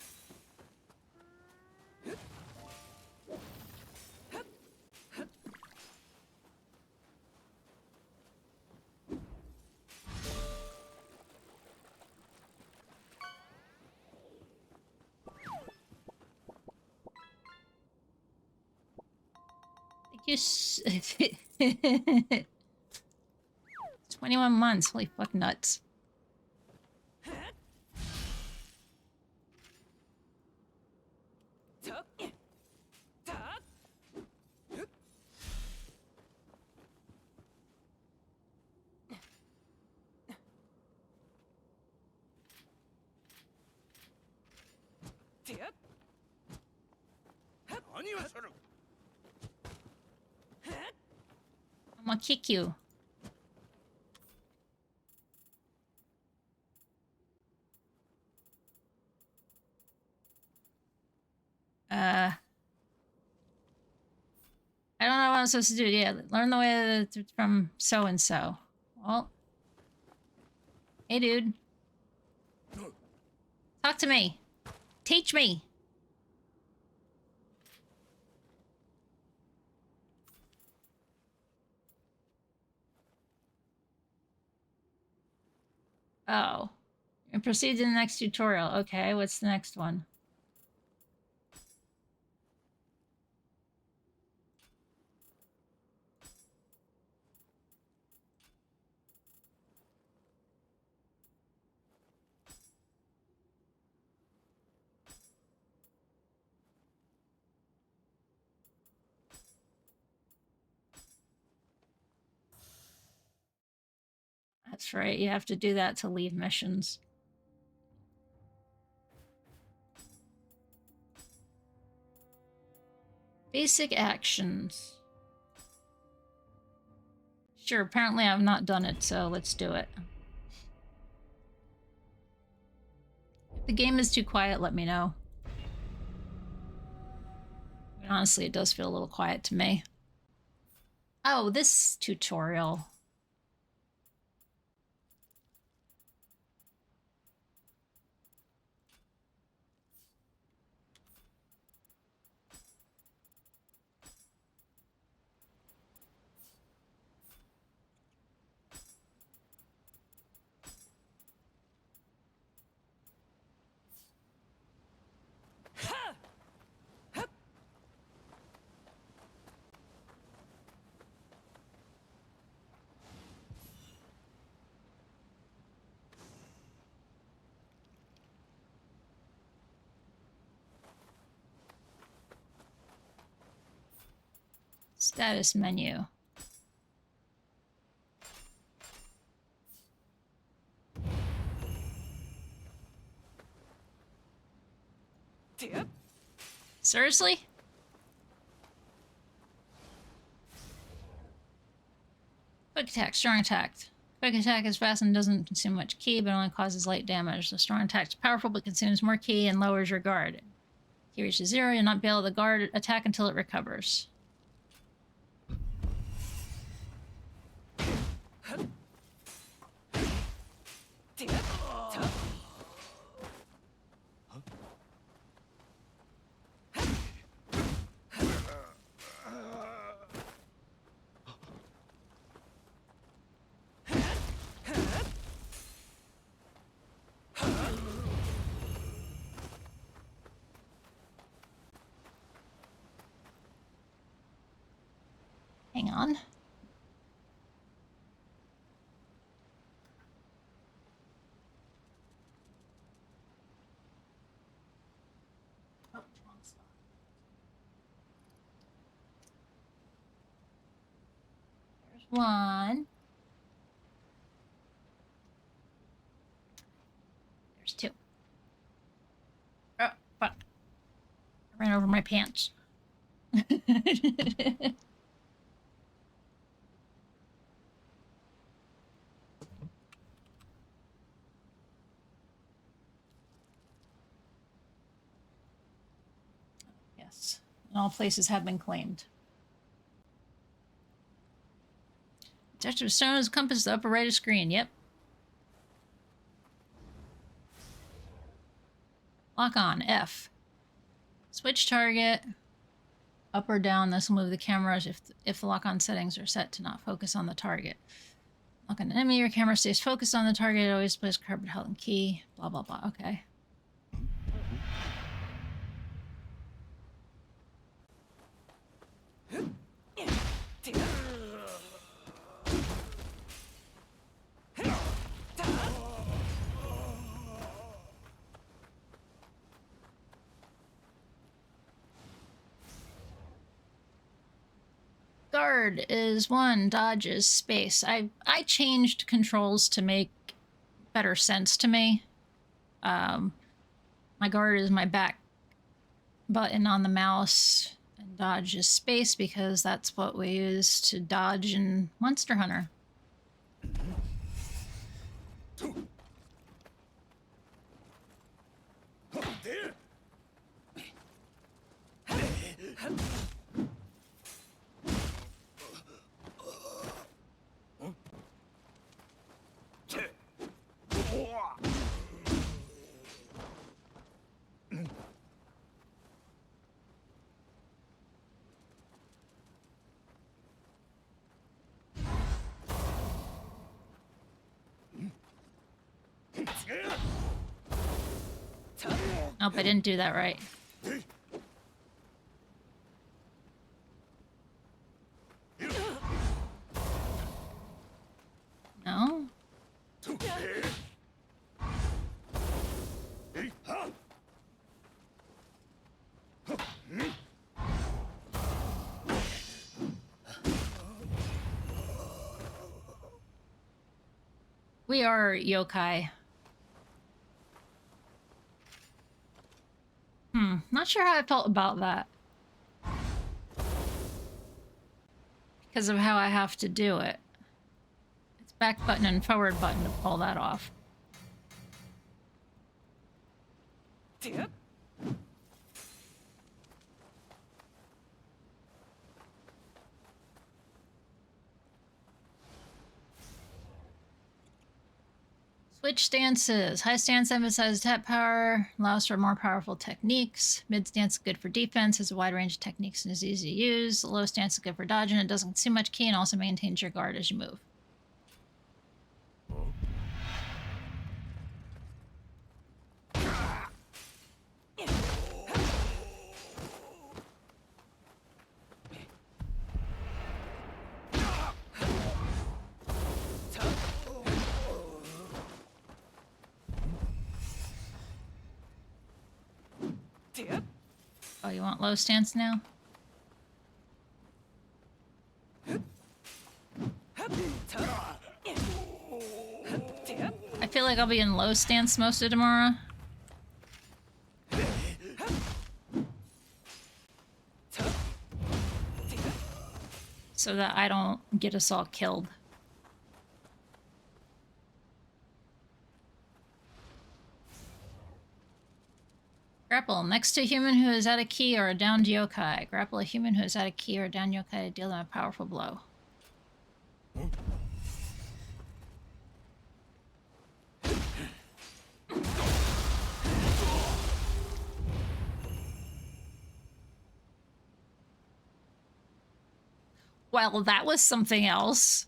You 21 months, holy fuck nuts. I'm gonna kick you. I don't know what I'm supposed to do. Yeah, learn the way from so and so. Well, hey, dude, talk to me. Teach me. Oh, and proceed to the next tutorial. Okay, what's the next one? That's right, you have to do that to leave missions. Basic actions. Sure, apparently I've not done it, so let's do it. If the game is too quiet, let me know. I mean, honestly, it does feel a little quiet to me. Oh, this tutorial. Status menu. Seriously? Quick attack, strong attack. Quick attack is fast and doesn't consume much ki, but only causes light damage. The strong attack is powerful, but consumes more ki and lowers your guard. Ki reaches 0, you'll not be able to guard attack until it recovers. Hang on. There's one. There's two. Oh, fuck. I ran over my pants. Yes. And all places have been claimed. Detective Stone's compass, the upper right of screen. Yep. Lock on. F. Switch target. Up or down. This will move the cameras if the lock-on settings are set to not focus on the target. Lock on an enemy, your camera stays focused on the target. It always plays carbon held and key. Blah, blah, blah. Okay. Guard is 1, dodge is space. I changed controls to make better sense to me. My guard is my back button on the mouse, and dodge is space because that's what we use to dodge in Monster Hunter. Nope, I didn't do that right. No? We are yokai. Not sure how I felt about that. Because of how I have to do it. It's back button and forward button to pull that off. Switch stances. High stance emphasizes tap power, allows for more powerful techniques. Mid stance is good for defense, has a wide range of techniques and is easy to use. Low stance is good for dodging, it doesn't consume much ki and also maintains your guard as you move. Oh, you want low stance now? I feel like I'll be in low stance most of tomorrow. So that I don't get us all killed. Grapple. Next to a human who is out of ki or a downed yokai. Grapple a human who is out of ki or a downed yokai to deal them a powerful blow. Well, that was something else.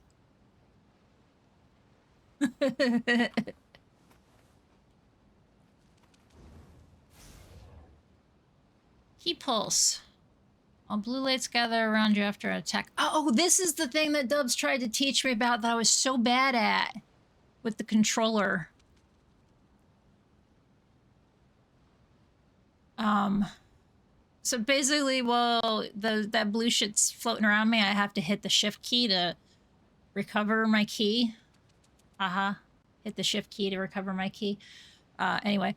Key pulse. While blue lights gather around you after an attack. Oh, this is the thing that Dubs tried to teach me about that I was so bad at with the controller. So basically, while that blue shit's floating around me, I have to hit the shift key to recover my key. Hit the shift key to recover my key. Anyway.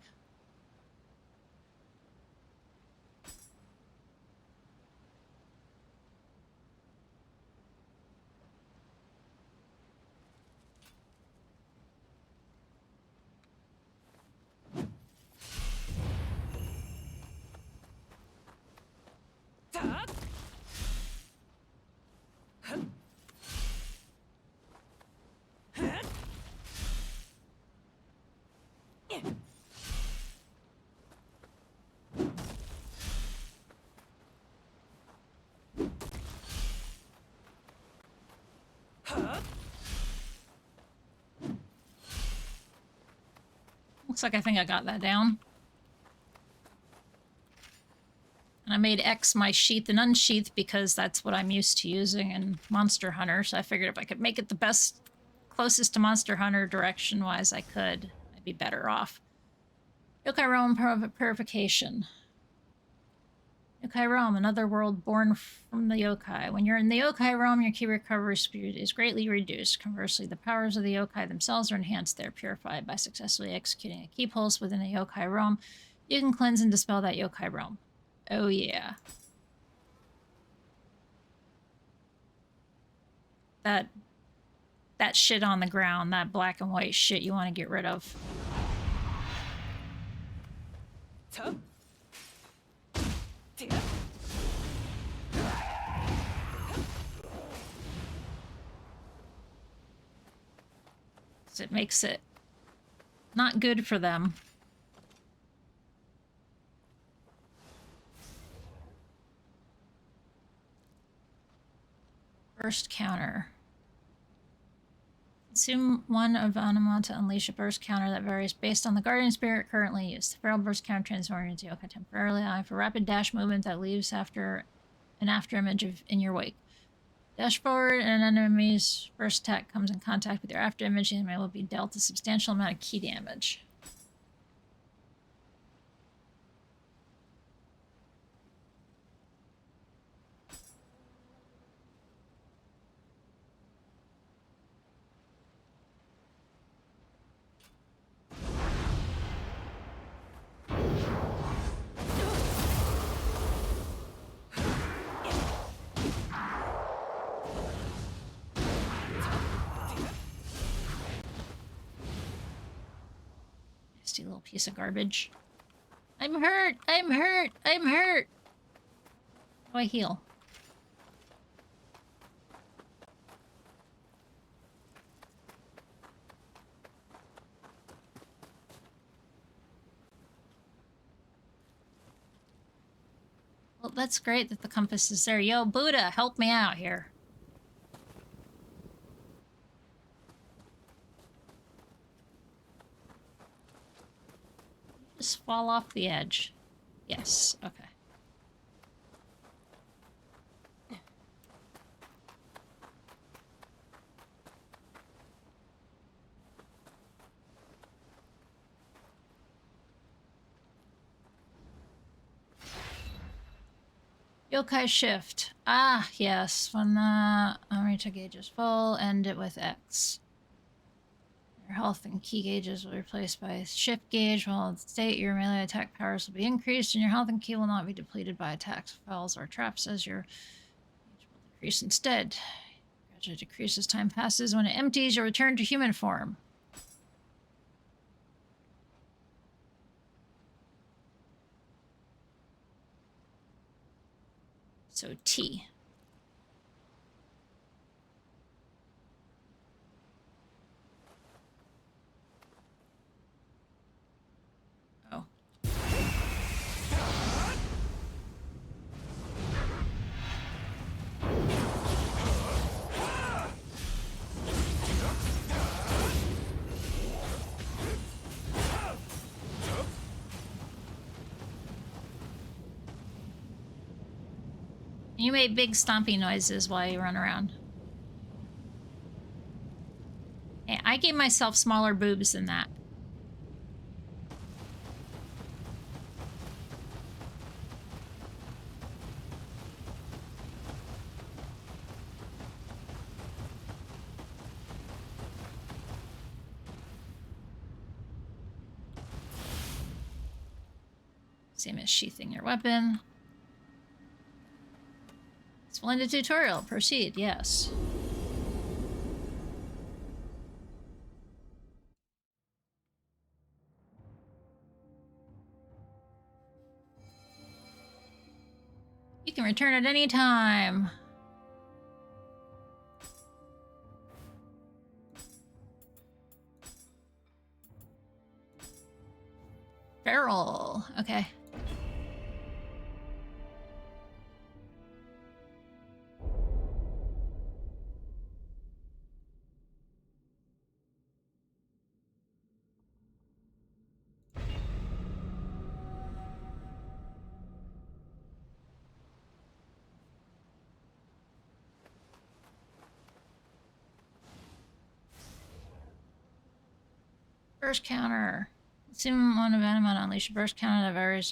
Looks like I think I got that down. And I made X my sheath and unsheath because that's what I'm used to using in Monster Hunter. So I figured if I could make it the best, closest to Monster Hunter direction-wise I could, I'd be better off. Yokai Realm Purification. Yokai Realm, another world born from the yokai. When you're in the yokai realm, your ki recovery speed is greatly reduced. Conversely, the powers of the yokai themselves are enhanced. They're purified by successfully executing a ki pulse within a yokai realm. You can cleanse and dispel that yokai realm. Oh yeah. That shit on the ground, that black and white shit you want to get rid of. It makes it not good for them. Burst counter. Consume one of Anima to unleash a burst counter that varies based on the guardian spirit currently used. The feral burst counter transforms into yokai temporarily, allowing for rapid dash movement that leaves after an after image in your wake. Dash forward and an enemy's first attack comes in contact with your after image, the enemy will be dealt a substantial amount of ki damage. Little piece of garbage. I'm hurt! I'm hurt! I'm hurt! How do I heal? Well, that's great that the compass is there. Yo, Buddha, help me out here. Just fall off the edge. Yes, okay. Yokai shift. Ah, yes. When the meter gauge is full, end it with X. Your health and ki gauges will be replaced by shift gauge. While at state, your melee attack powers will be increased, and your health and ki will not be depleted by attacks, spells, or traps, as your gauge will decrease instead. Gradually decreases as time passes. When it empties, you'll return to human form. So T. Oh. You make big stompy noises while you run around. Hey, I gave myself smaller boobs than that. Same as sheathing your weapon. Splendid tutorial. Proceed, yes. You can return at any time. Barrel. Okay. Burst counter. Assume one of Venom on unleash a burst counter of various.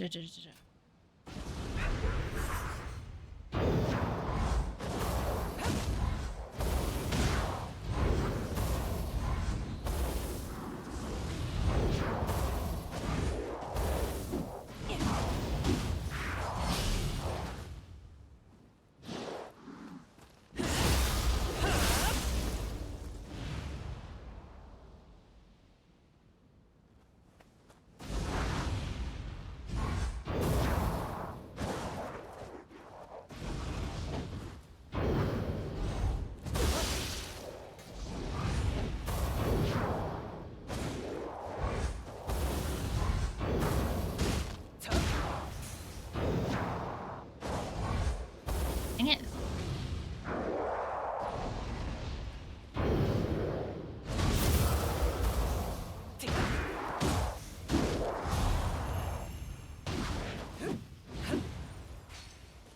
Dang it.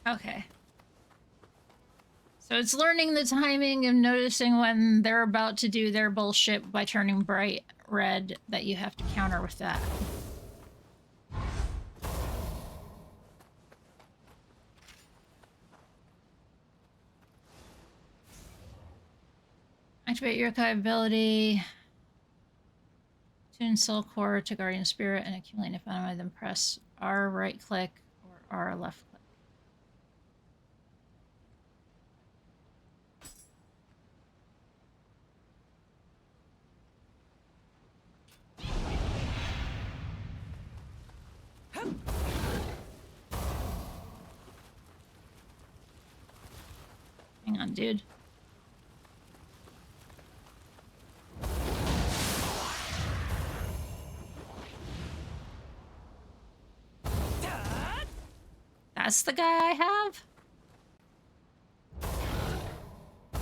Okay. So it's learning the timing of noticing when they're about to do their bullshit by turning bright red that you have to counter with that. Activate Yokai ability. Tune Soul Core to Guardian Spirit and accumulate if enemy, then press R right click or R left click. Hang on, dude. That's the guy I have? I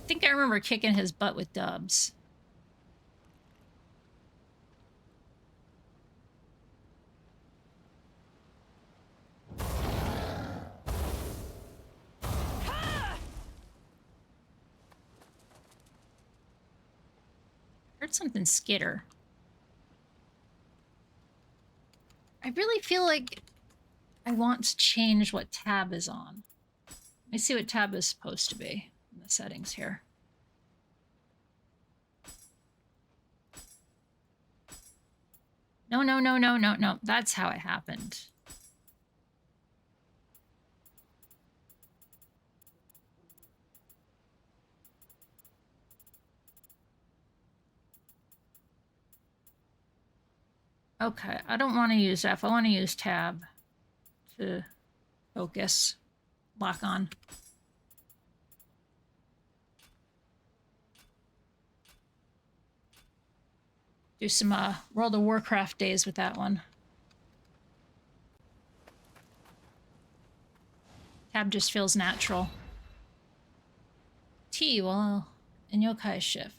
think I remember kicking his butt with dubs. Heard something skitter. I really feel like I want to change what tab is on. Let me see what tab is supposed to be in the settings here. No. That's how it happened. Okay, I don't want to use F. I want to use tab to focus, lock on. Do some World of Warcraft days with that one. Tab just feels natural. T, well, in Yokai shift.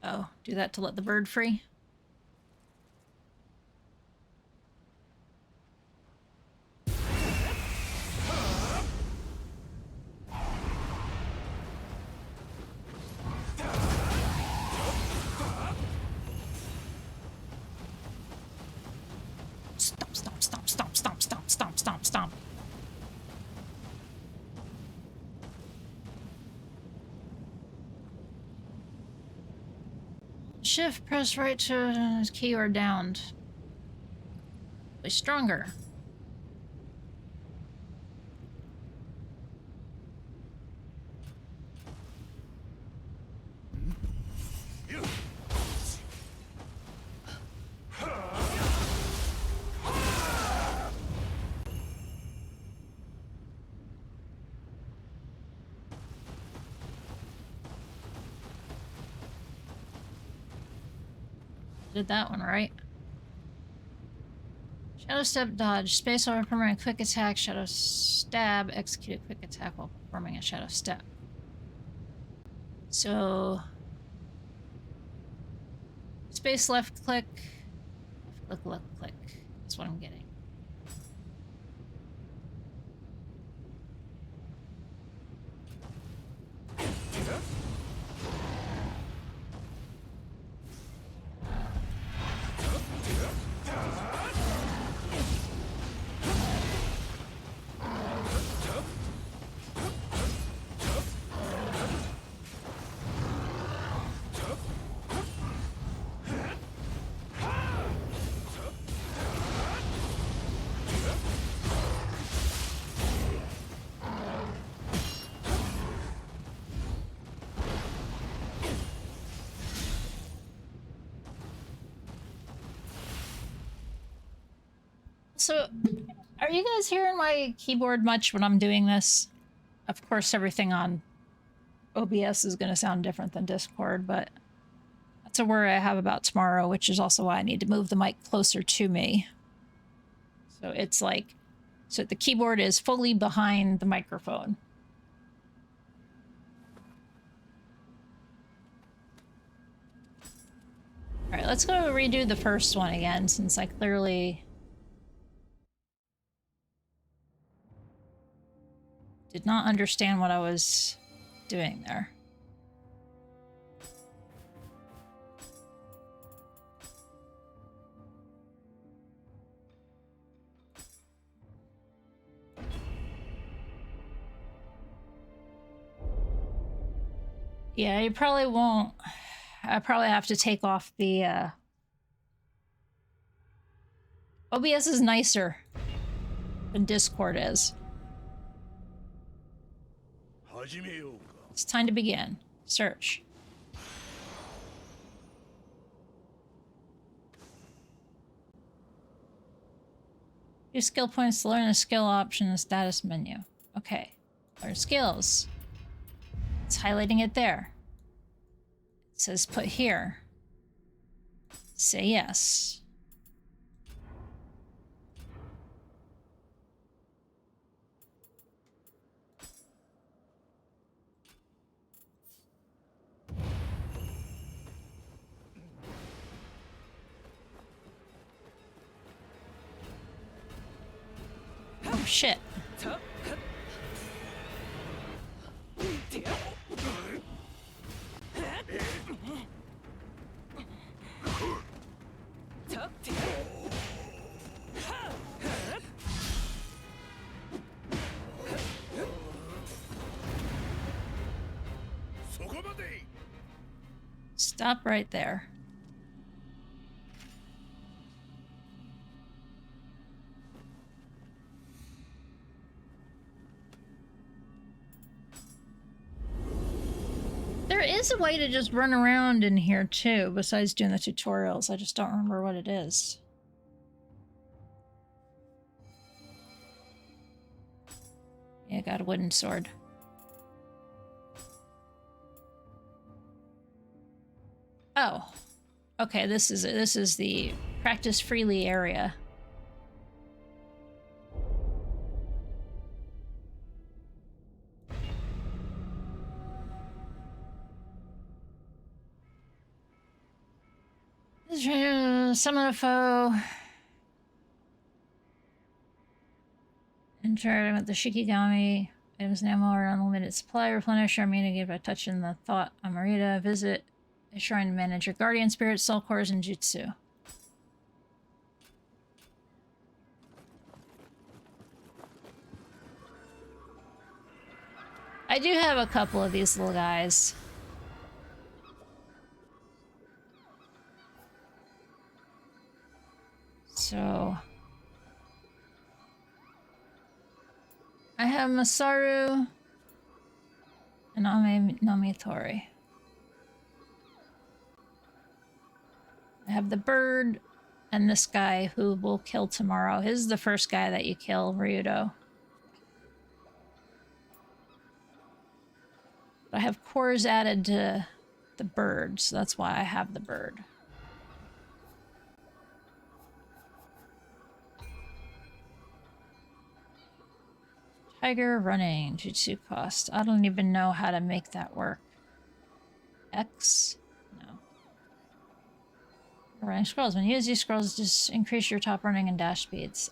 Oh, do that to let the bird free? Stomp. Shift, press right to key or downed. Be stronger. Did that one right. Shadow step, dodge. Space while performing a quick attack. Shadow stab. Execute a quick attack while performing a shadow step. So... space left click. Left click, left click. That's what I'm getting. So, are you guys hearing my keyboard much when I'm doing this? Of course, everything on OBS is going to sound different than Discord, but that's a worry I have about tomorrow, which is also why I need to move the mic closer to me. So it's like, so the keyboard is fully behind the microphone. All right, let's go redo the first one again, since I clearly did not understand what I was doing there. Yeah, you probably won't. I probably have to take off the, OBS is nicer than Discord is. It's time to begin. Search. Use skill points to learn a skill option in the status menu. Okay. Learn skills. It's highlighting it there. It says put here. Say yes. Oh shit. Stop right there. There is a way to just run around in here too, besides doing the tutorials. I just don't remember what it is. Yeah, got a wooden sword. Oh. Okay, this is it. This is the practice freely area. Summon a foe. Enter with the Shikigami. Items and ammo are unlimited supply. Replenish are mitigated by touching the Thought Amarita. Visit a shrine to manage your guardian spirit, soul cores, and jutsu. I do have a couple of these little guys. So I have Masaru and Namitori. I have the bird and this guy who will kill tomorrow. His is the first guy that you kill, Ryudo. But I have cores added to the bird, so that's why I have the bird. Tiger running. Jutsu cost. I don't even know how to make that work. X? No. Running scrolls. When you use these scrolls, just increase your top running and dash speeds.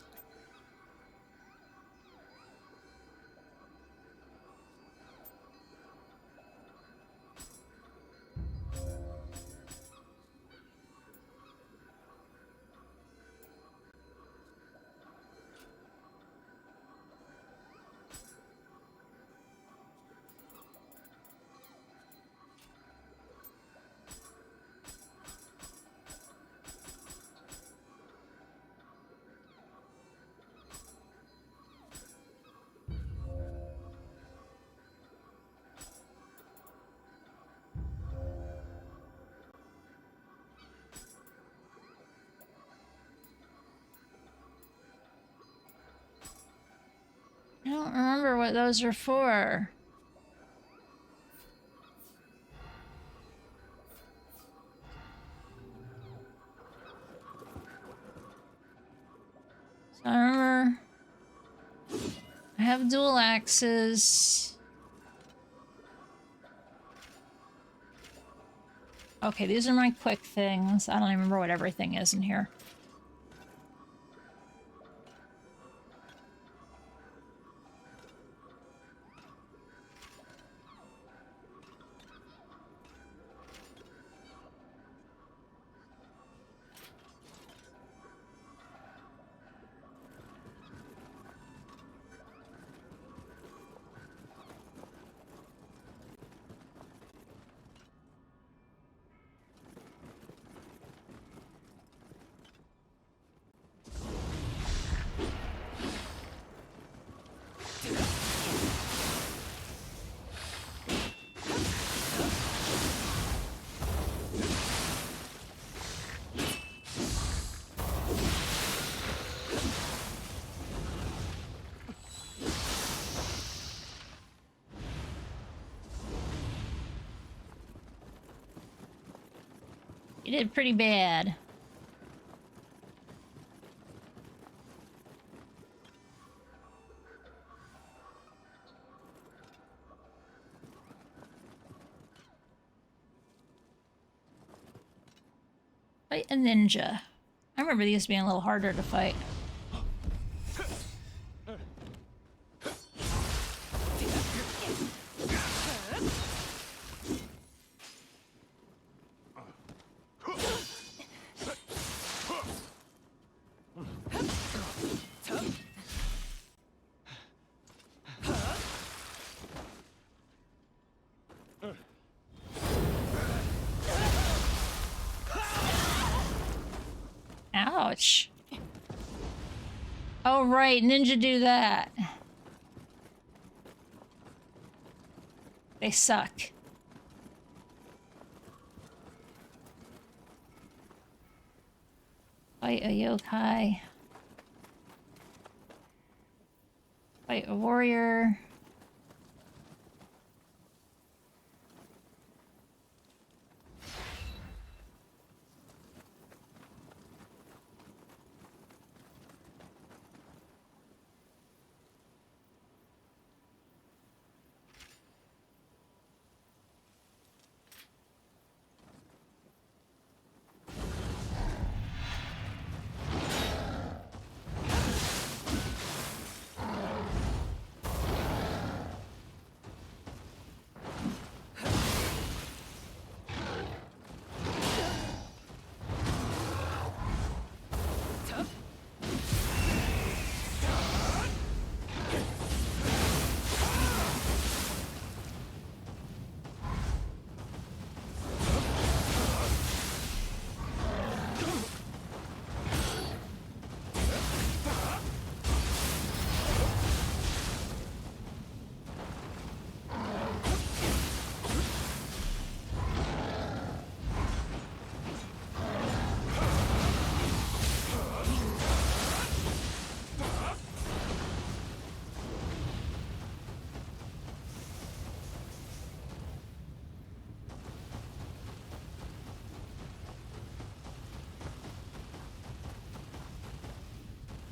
I don't remember what those are for. So I remember I have dual axes. Okay, these are my quick things. I don't even remember what everything is in here. You did pretty bad. Fight a ninja. I remember these being a little harder to fight. Ouch. Oh, right. Ninja do that. They suck. Fight a yokai. Fight a warrior.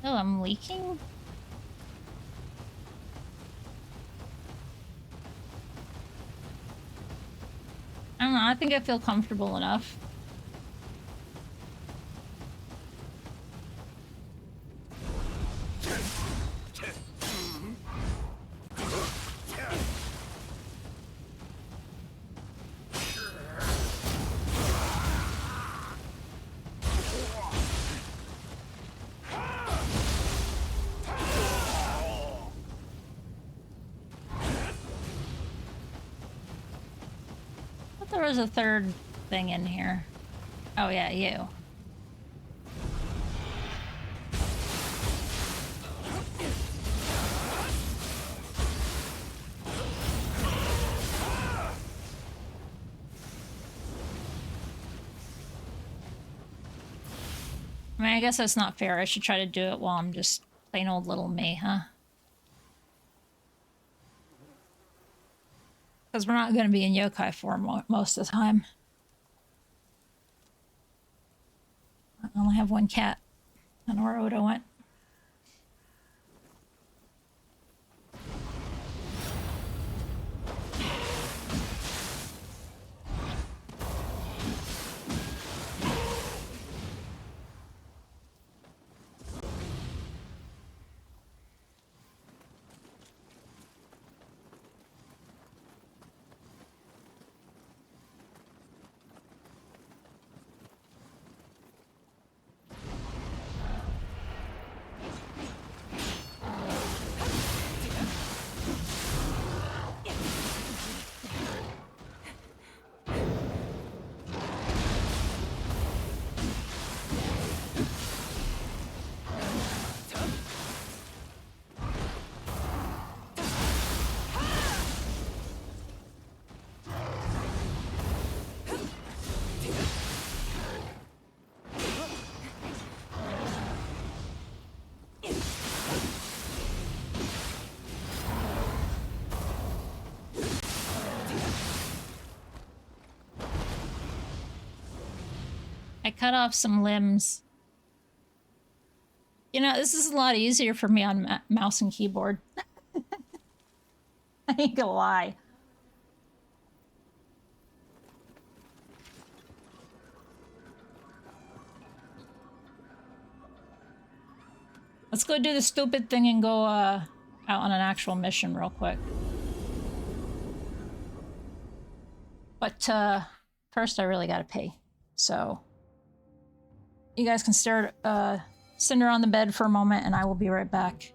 Oh, I'm leaking? don't know, I think I feel comfortable enough. There was a third thing in here. Oh yeah, you. I mean, I guess that's not fair. I should try to do it while I'm just plain old little me, huh? Because we're not going to be in yokai form most of the time. I only have one cat. I don't know where Odo went. I cut off some limbs. You know, this is a lot easier for me on mouse and keyboard. I ain't gonna lie. Let's go do the stupid thing and go out on an actual mission real quick. But first I really gotta pee. So you guys can stare at Cinder on the bed for a moment and I will be right back.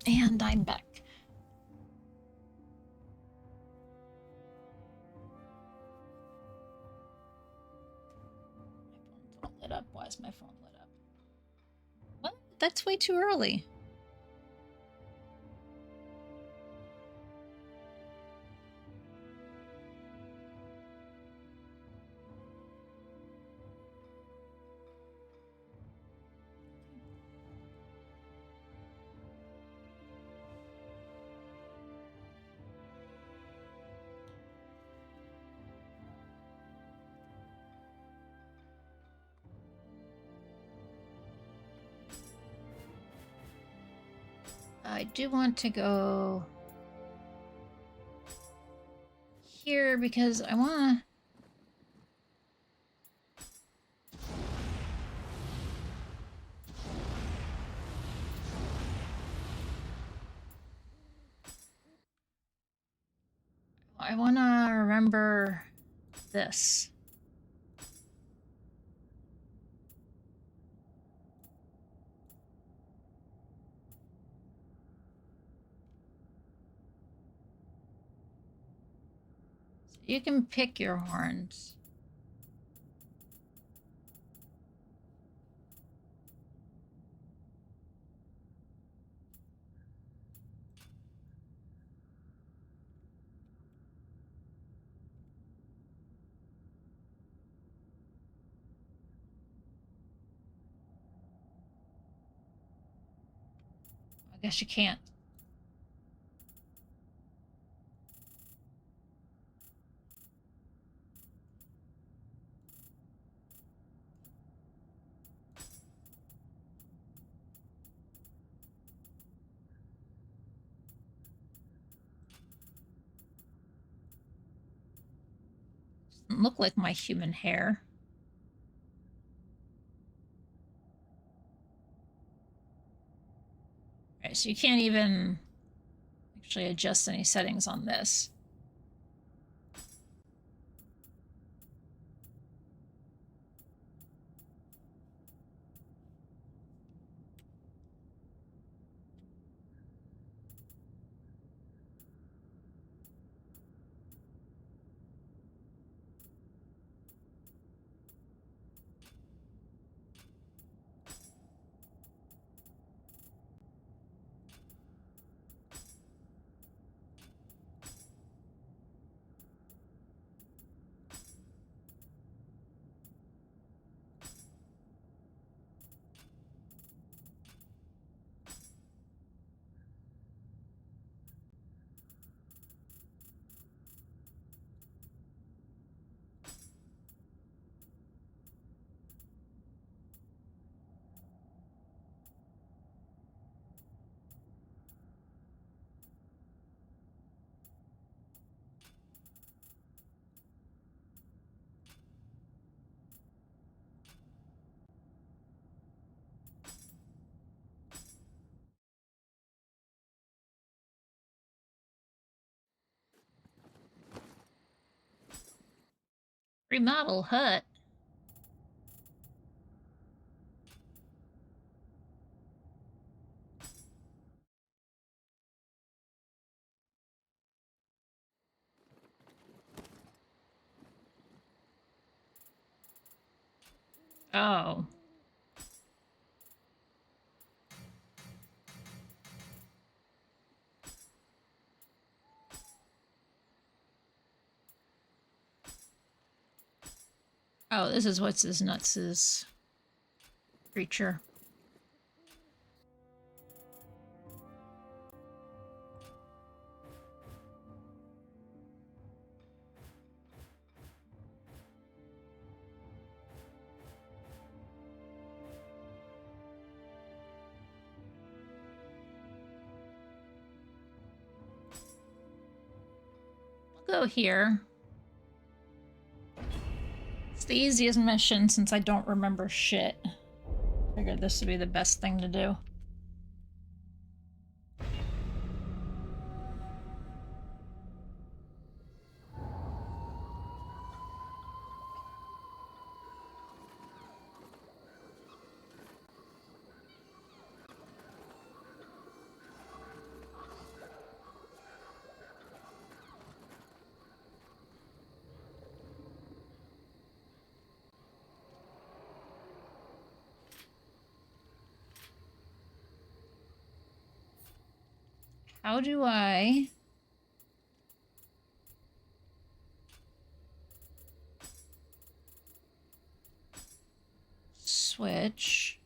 And I'm back. has my phone lit up? What? That's way too early. I do want to go here because I want to... I want to remember this. You can pick your horns. I guess you can't. Doesn't look like my human hair. Alright, so you can't even actually adjust any settings on this. Remodel hut. Oh. Oh, this is what's his nuts' creature. I'll go here. It's the easiest mission since I don't remember shit. Figured this would be the best thing to do. How do I... switch...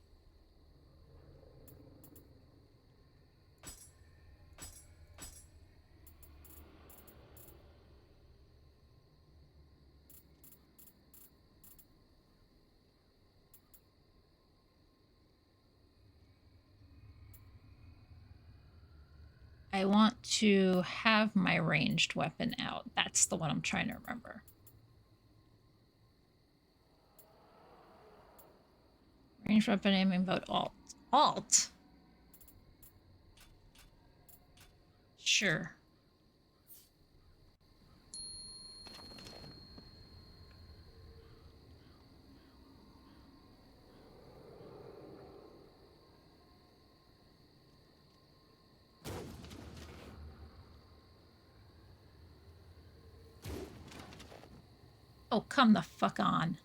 I want to have my ranged weapon out. That's the one I'm trying to remember. Ranged weapon aiming mode alt. Alt? Sure. Oh, come the fuck on.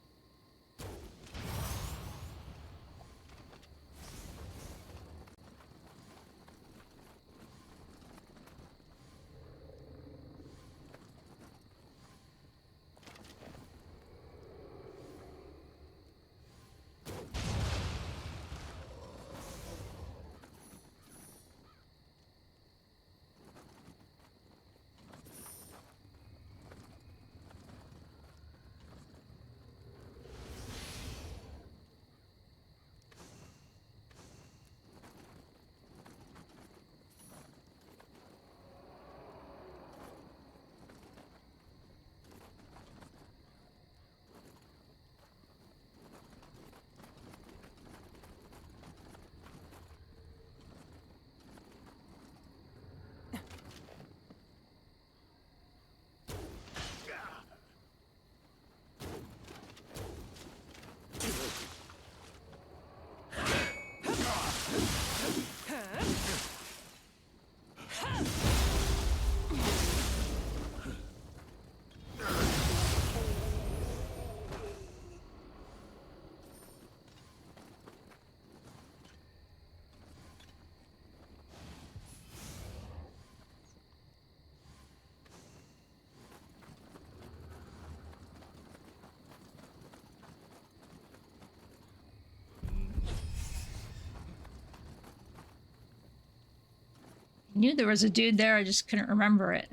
I knew there was a dude there, I just couldn't remember it.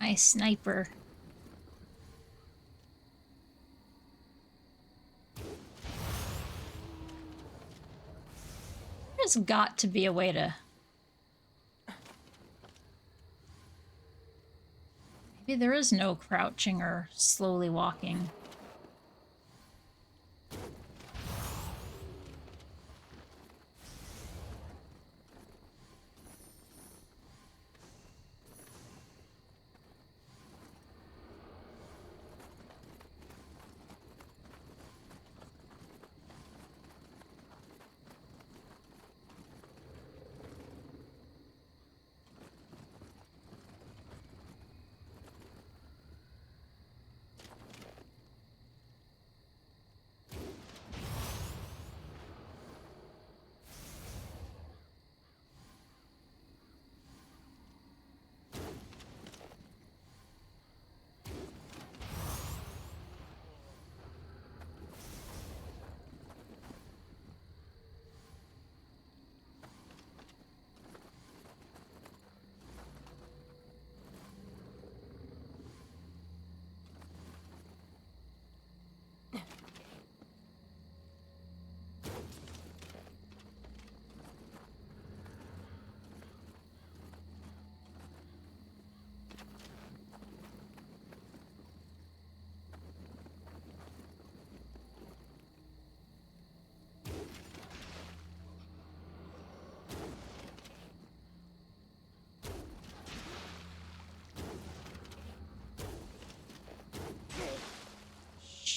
My sniper. There's got to be a way to... Maybe there is no crouching or slowly walking.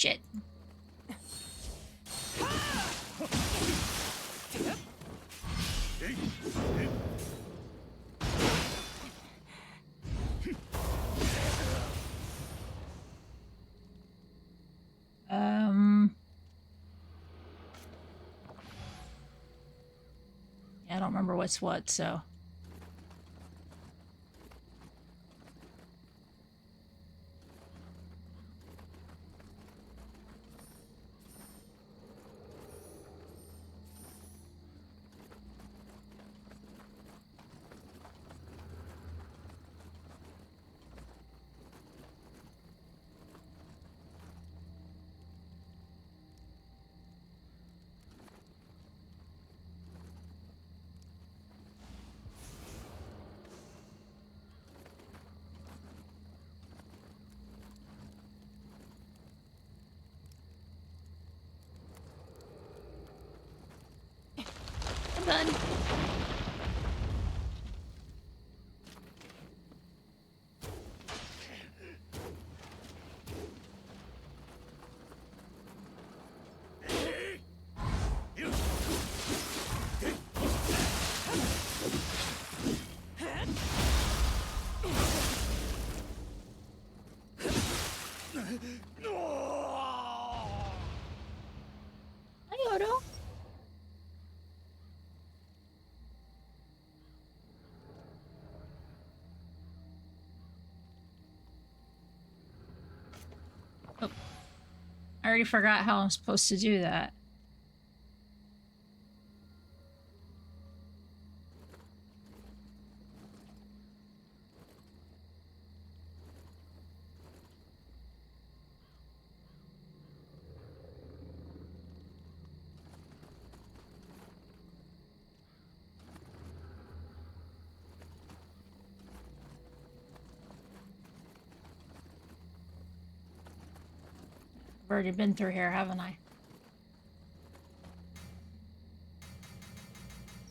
shit. Yeah, I don't remember what's what, so. Hey, bud. Hi, Odo. Oh, I already forgot how I'm supposed to do that. I've already been through here, haven't I?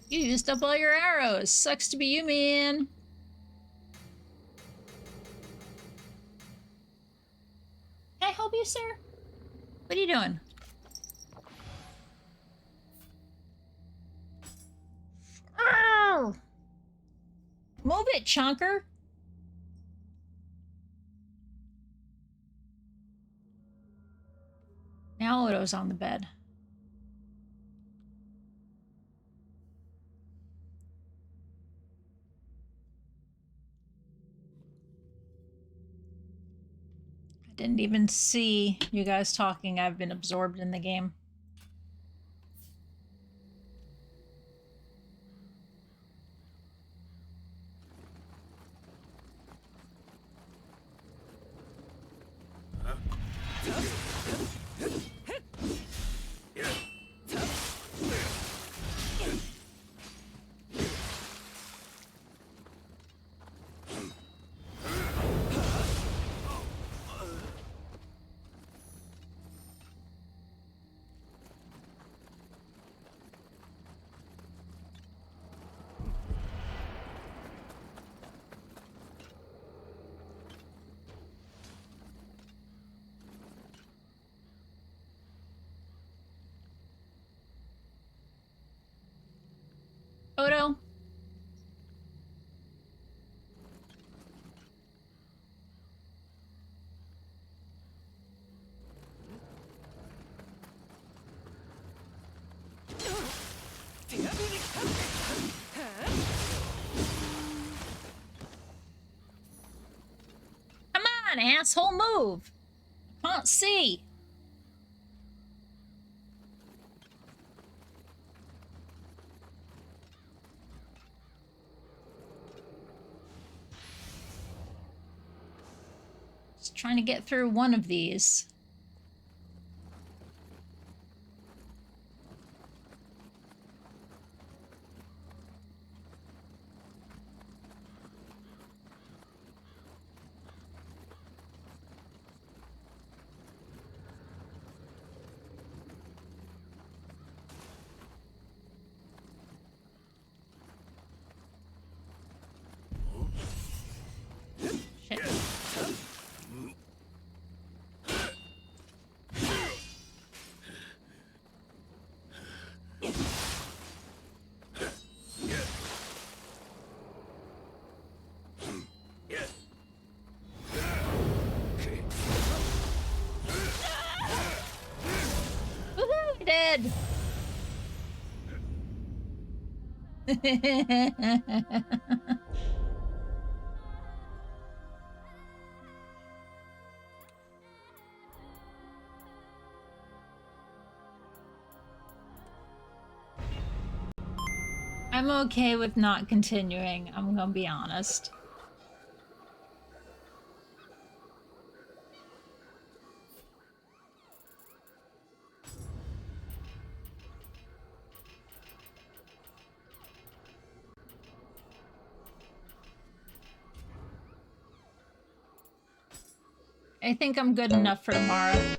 You used up all your arrows. Sucks to be you, man. Can I help you, sir? What are you doing? Arr! Move it, chonker. Now Odo's on the bed. I didn't even see you guys talking. I've been absorbed in the game. Odo? Come on, asshole, move! I can't see. Just trying to get through one of these. Shit. dead. I'm okay with not continuing, I'm gonna be honest. I think I'm good enough for tomorrow.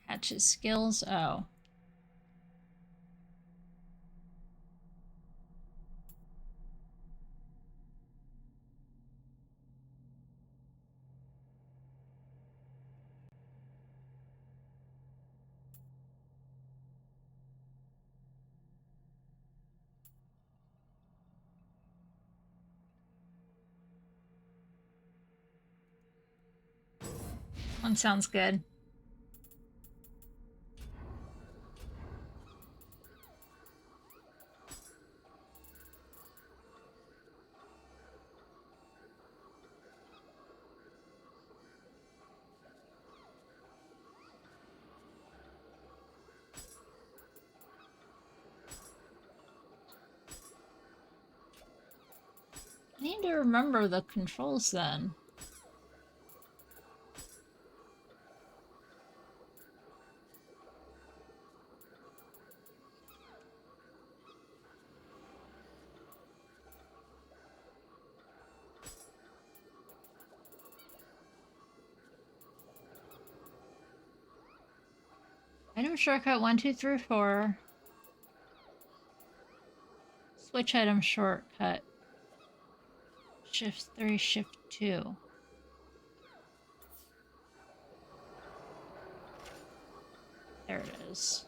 Hatch's skills, oh. One sounds good. I need to remember the controls then. Item shortcut 1, 2, 3, 4. Switch item shortcut. Shift 3, shift 2. There it is.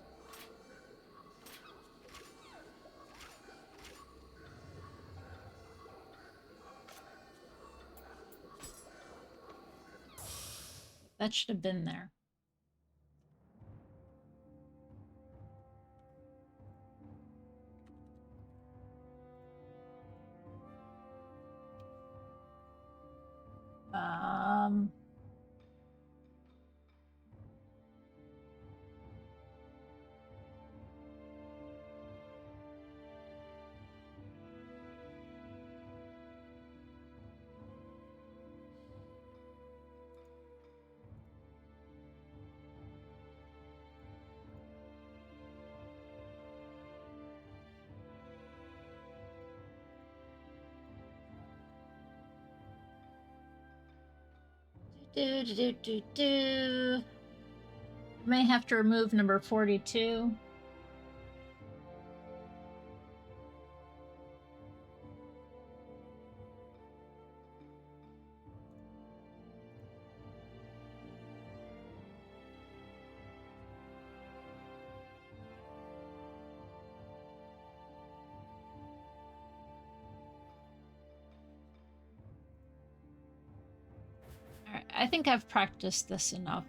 That should have been there. May have to remove number 42. Alright, I think I've practiced this enough.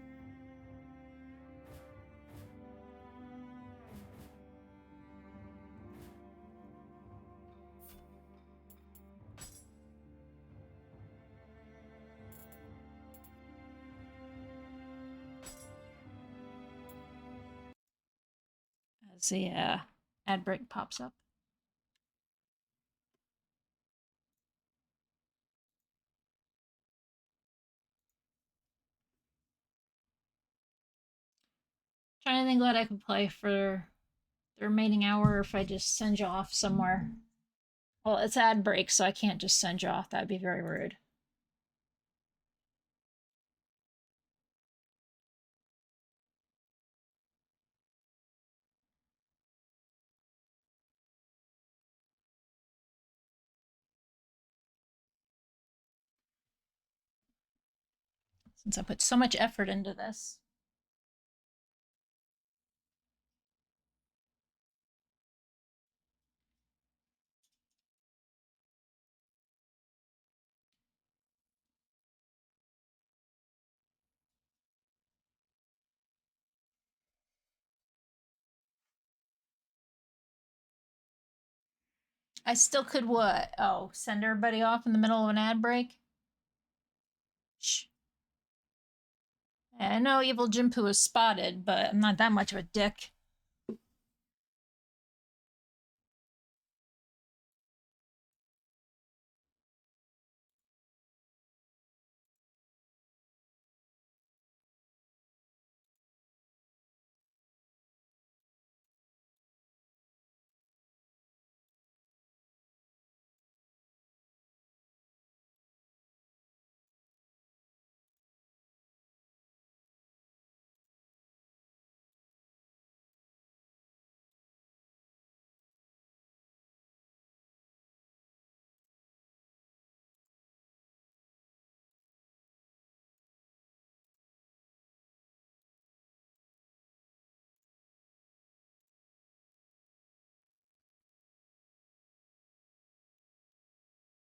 As the ad break pops up. Trying to think what I could play for the remaining hour if I just send you off somewhere. Well, it's ad break, so I can't just send you off. That'd be very rude. Since I put so much effort into this. I still could what? Oh, send everybody off in the middle of an ad break? Shh. I know evil Ginpu is spotted, but I'm not that much of a dick.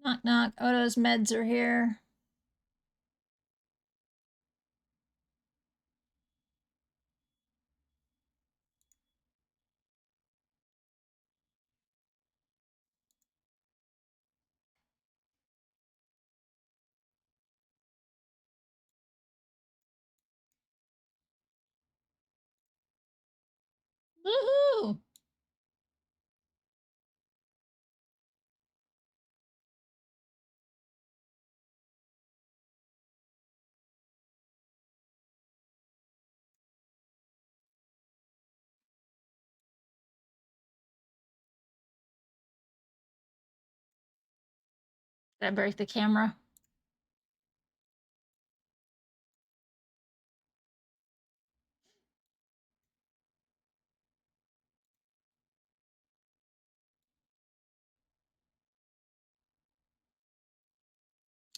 Knock knock. Odo's meds are here. Woohoo! Did I break the camera?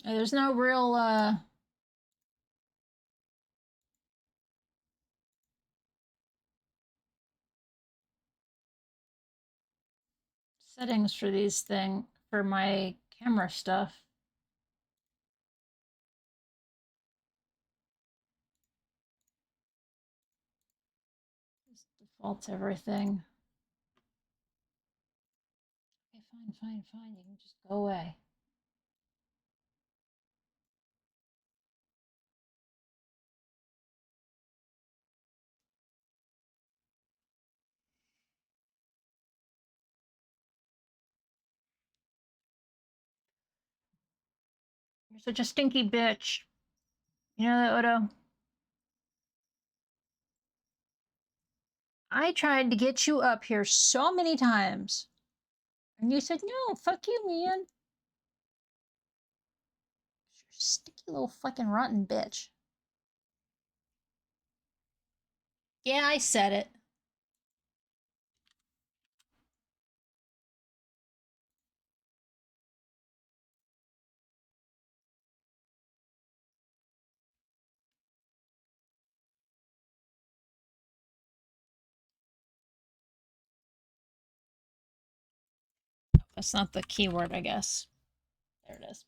There's no real settings for these for my camera stuff. Just defaults everything. Okay, fine. You can just go away. You're such a stinky bitch. You know that, Odo? I tried to get you up here so many times. And you said, no, fuck you, man. You're a stinky little fucking rotten bitch. Yeah, I said it. That's not the keyword, I guess. There it is.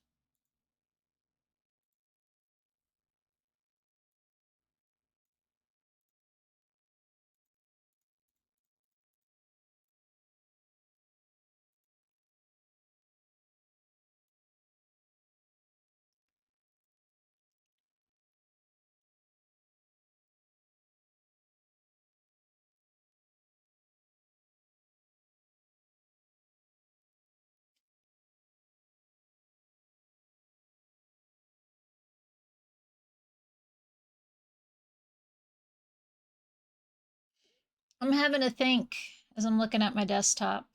I'm having to think as I'm looking at my desktop.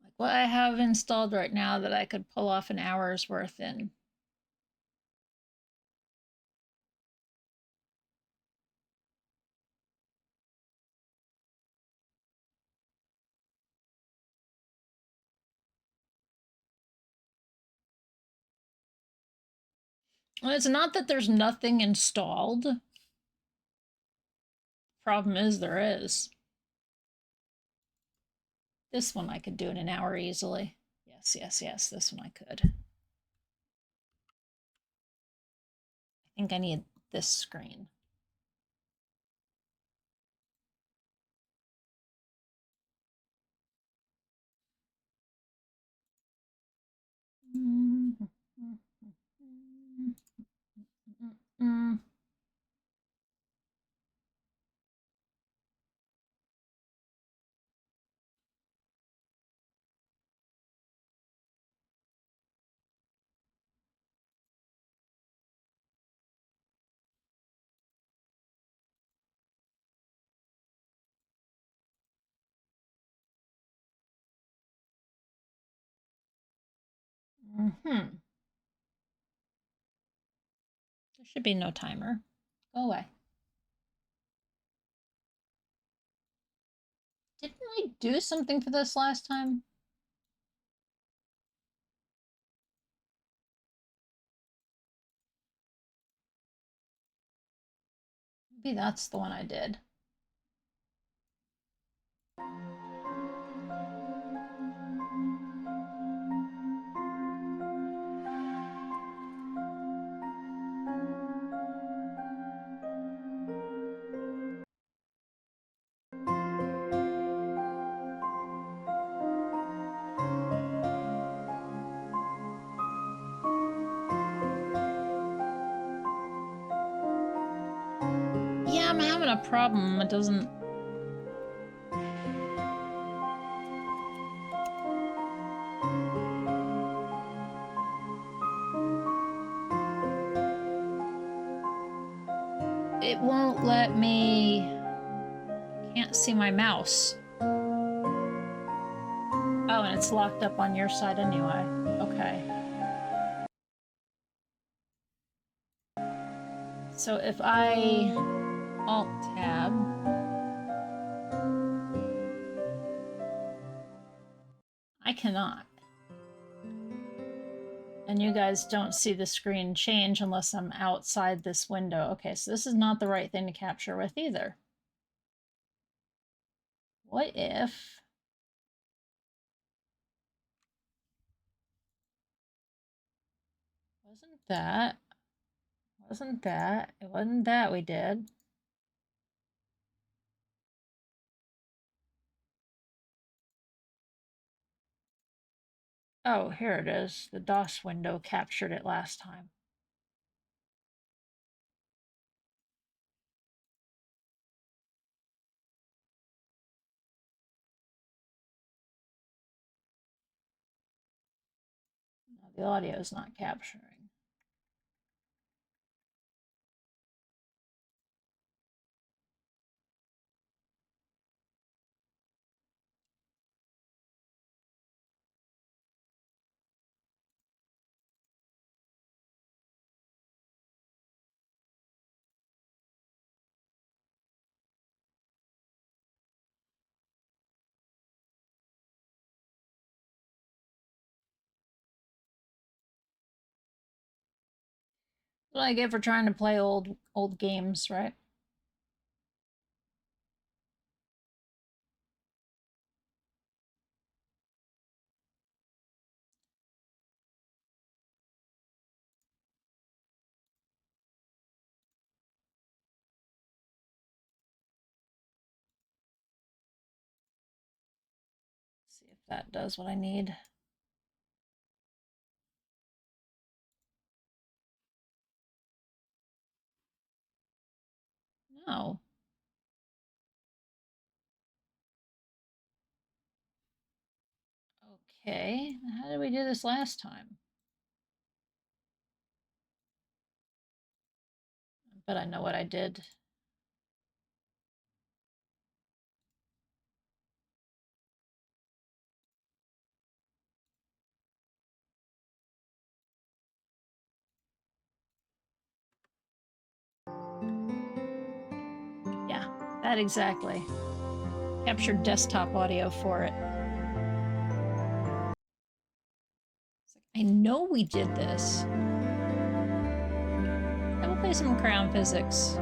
Like what I have installed right now that I could pull off an hour's worth in. Well, it's not that there's nothing installed. Problem is, there is. This one I could do in an hour easily. Yes. This one I could. I think I need this screen. There should be no timer. Go away. Didn't I do something for this last time? Maybe that's the one I did. Yeah, I'm having a problem. It doesn't... It won't let me... Can't see my mouse. Oh, and it's locked up on your side anyway. Okay. So if I Alt-Tab... I cannot. And you guys don't see the screen change unless I'm outside this window. Okay, so this is not the right thing to capture with either. What if... Wasn't that... Wasn't that... It wasn't that we did. Oh, here it is. The DOS window captured it last time. No, the audio is not capturing. What I get for trying to play old games, right? See if that does what I need. No. Okay, how did we do this last time? But I know what I did. Yeah, that exactly. Captured desktop audio for it. I know we did this. I will play some Crayon Physics.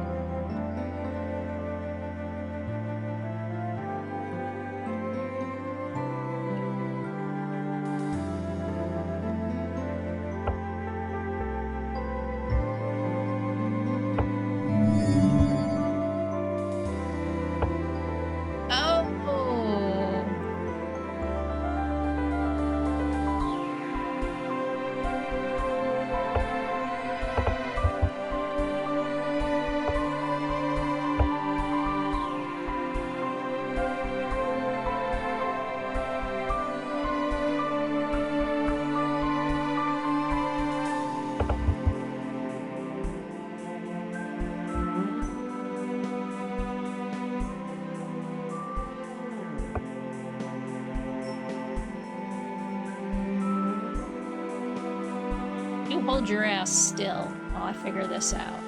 You hold your ass still while I figure this out.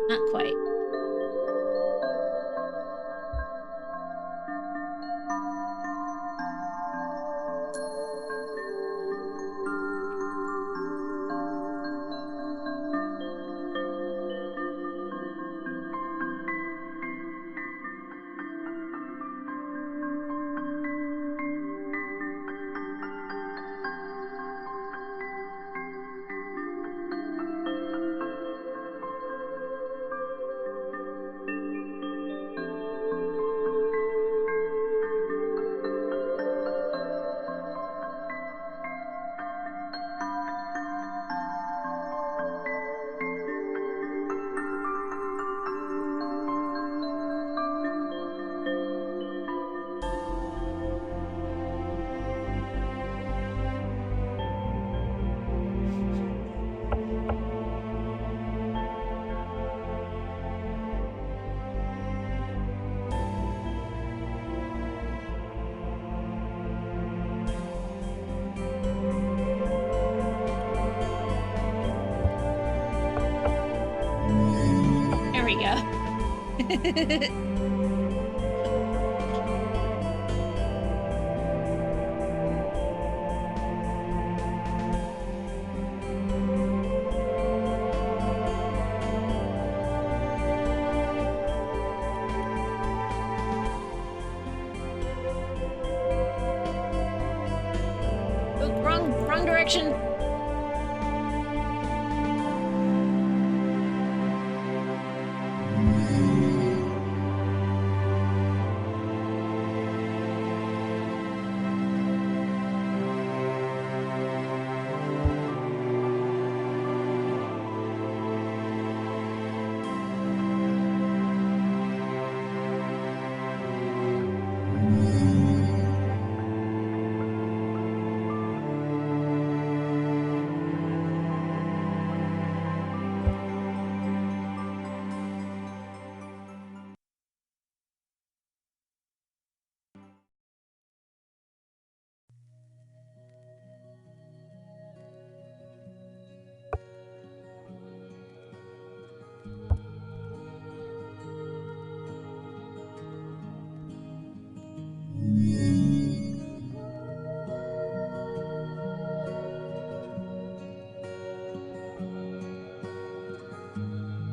Not quite. There we go. Oh, wrong direction.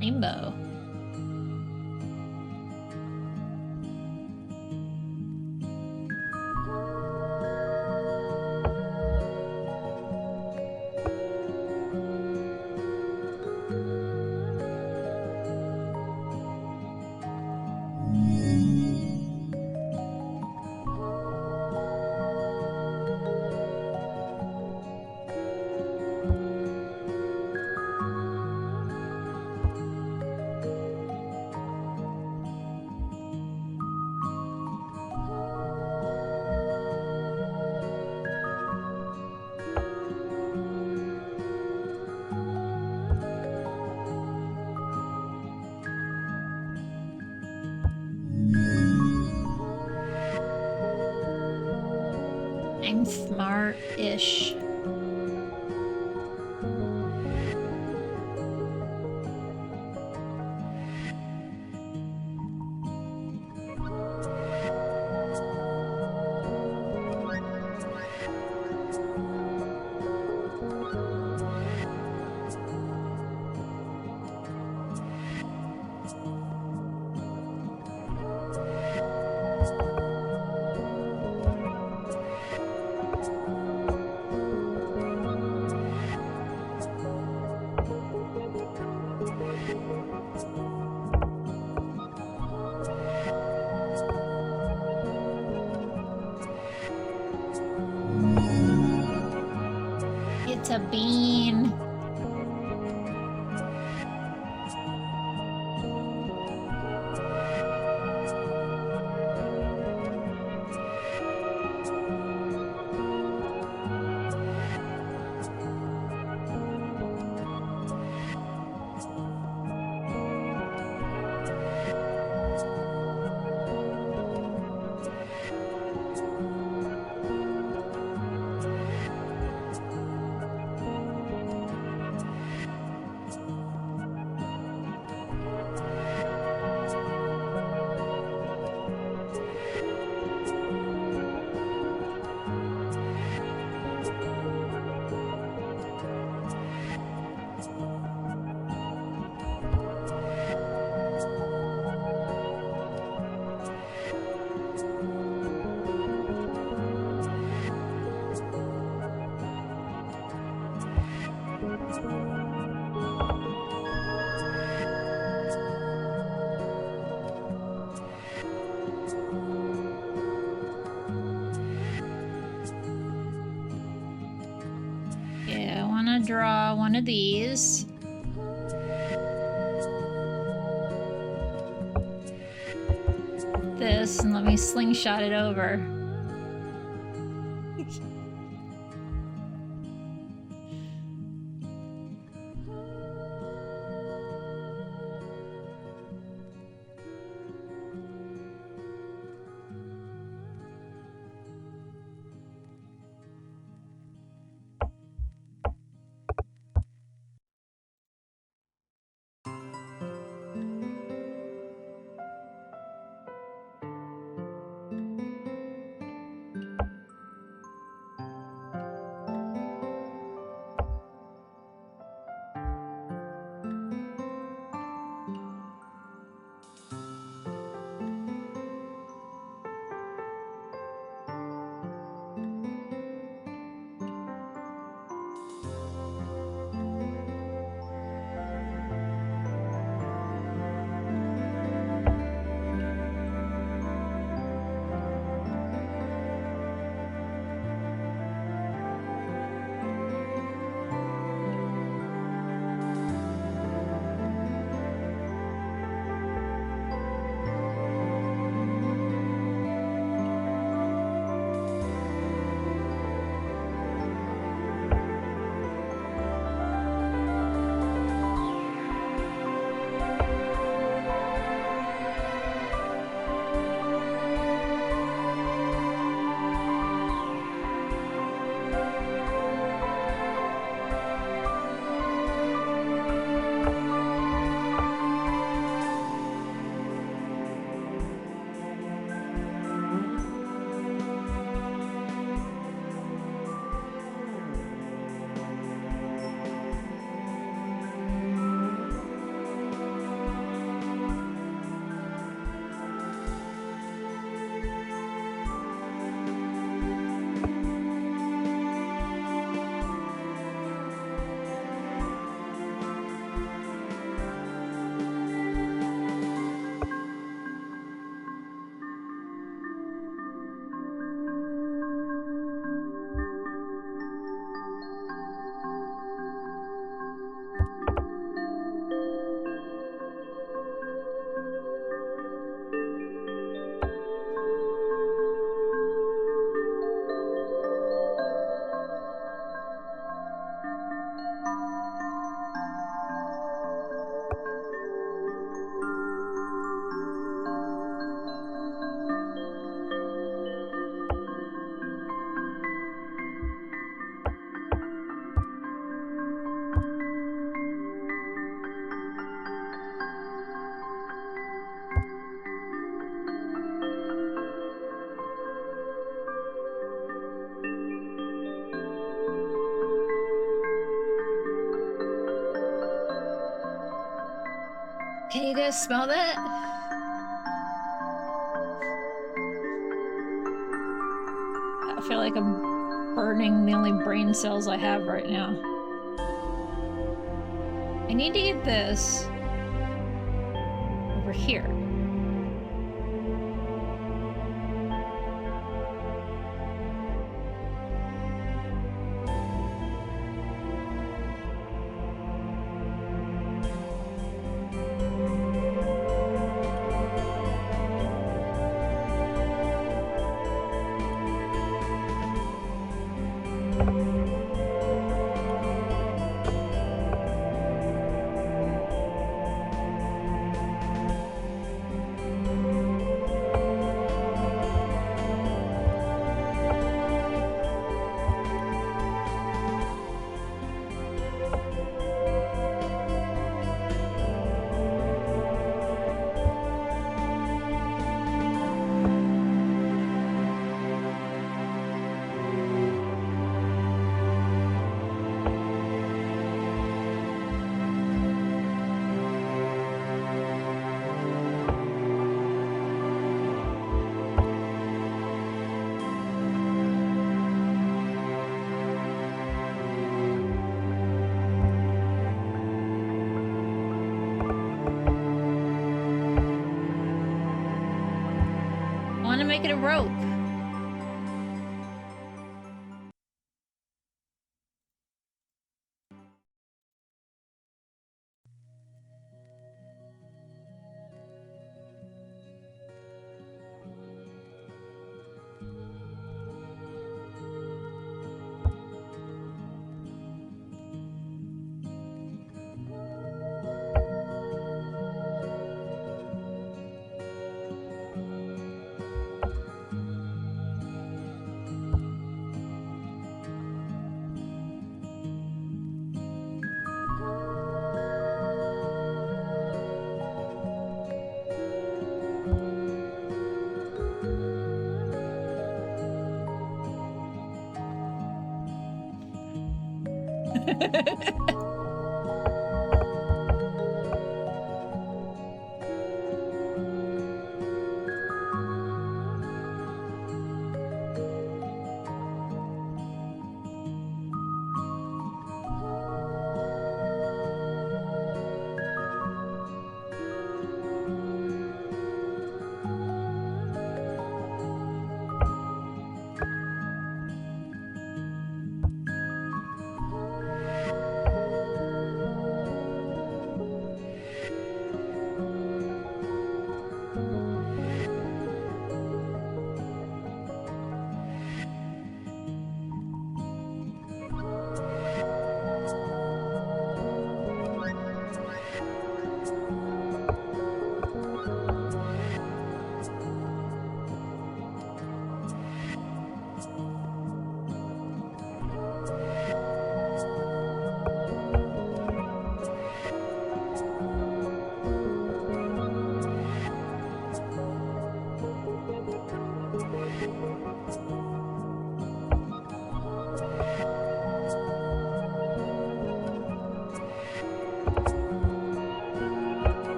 Rainbow. I'm smart-ish. It's a bean. Yeah, I want to draw one of these. This, and let me slingshot it over. Can you guys smell that? I feel like I'm burning the only brain cells I have right now. I need to get this over here. make it a rope.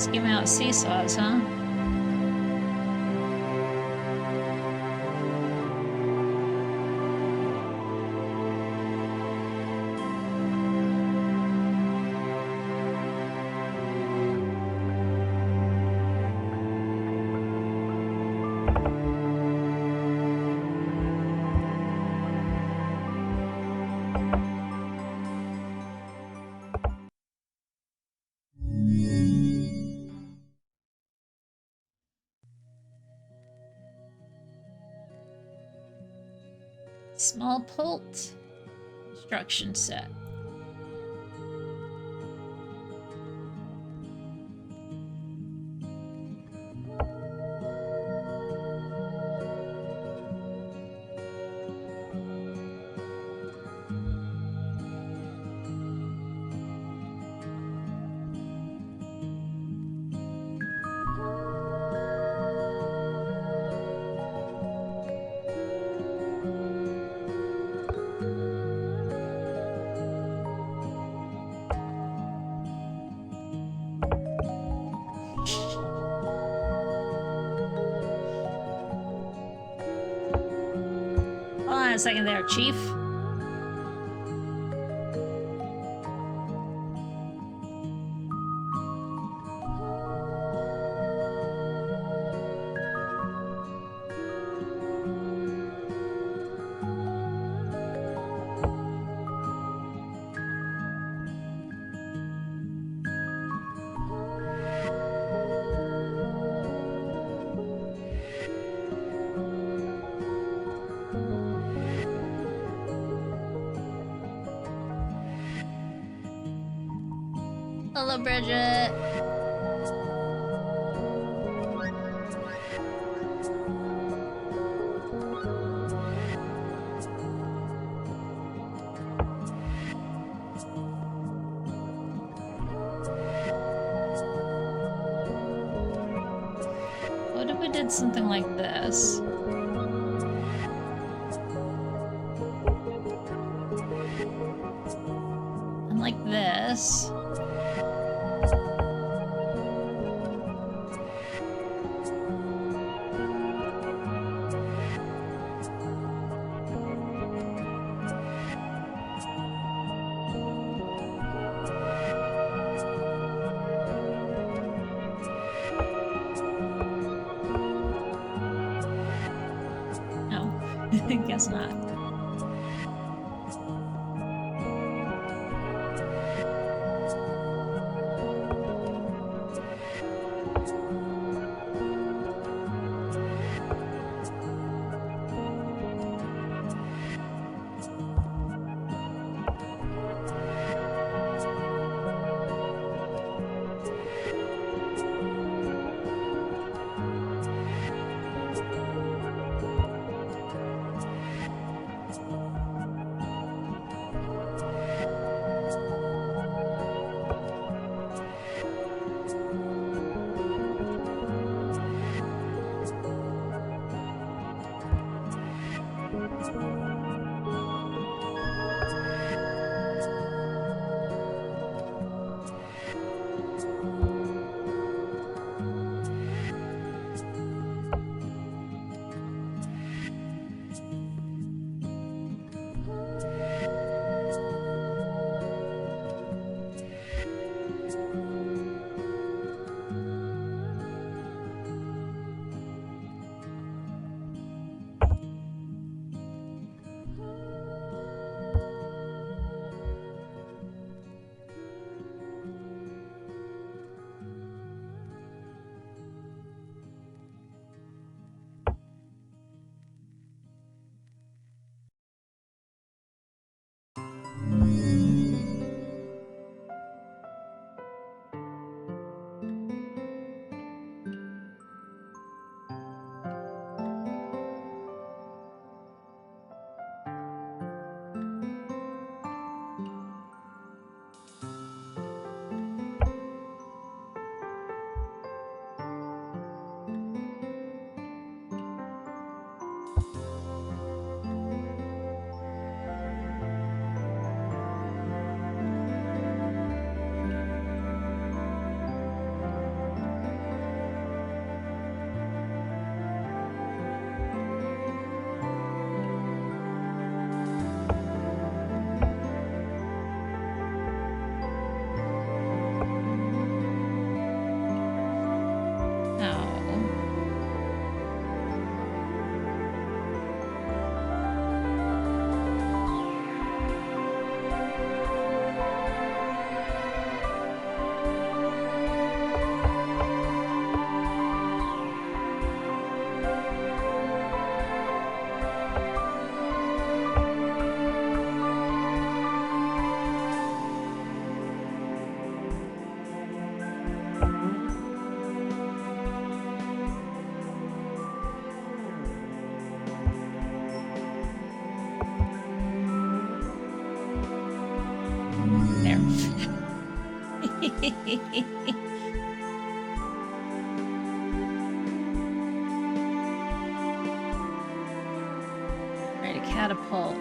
Scheme out seesaws, huh? Small pult instruction set. Hold on a second there, Chief. Hello, Bridget. What if we did something like this? And like this. Guess not. Right, a catapult.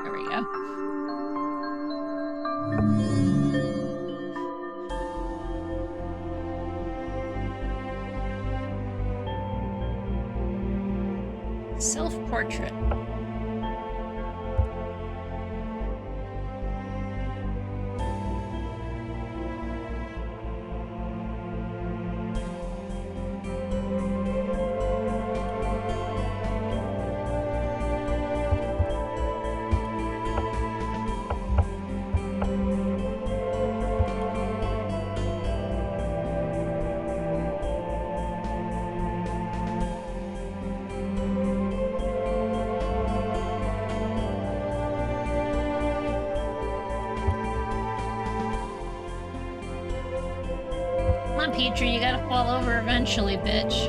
There we go. Self-portrait. Come on, Petrie, you gotta fall over eventually, bitch.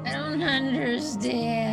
I don't understand.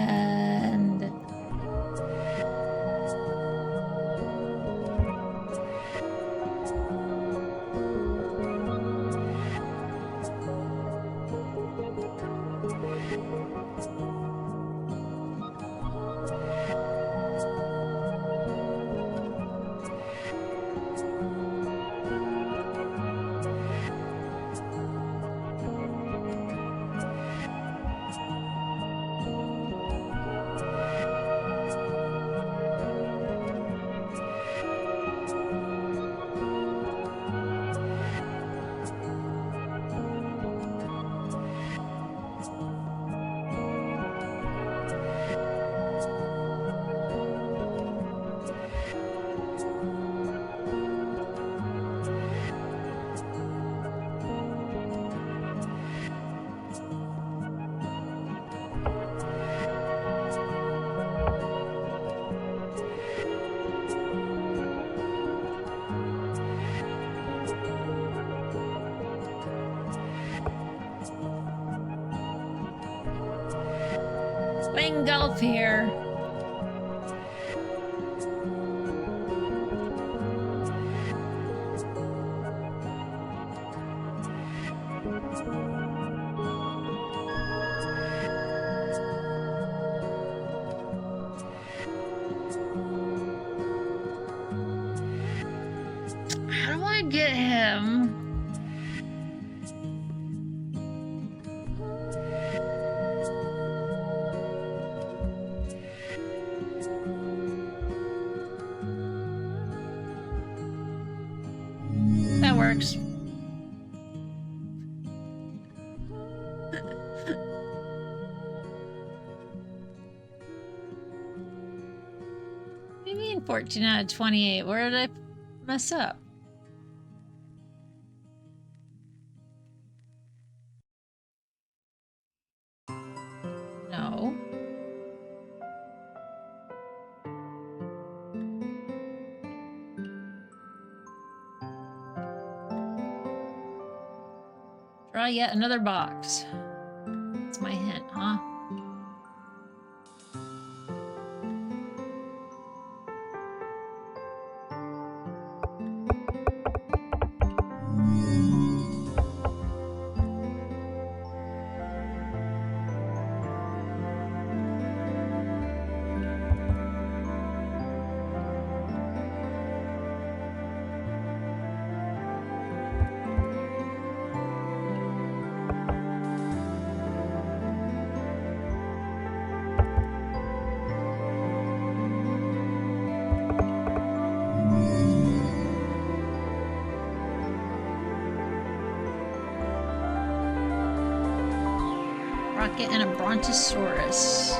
myself here. How do I get him? That works. What do you mean 14 out of 28? Where did I mess up? No. Try yet another box. That's my hint, huh? Rocket and a Brontosaurus.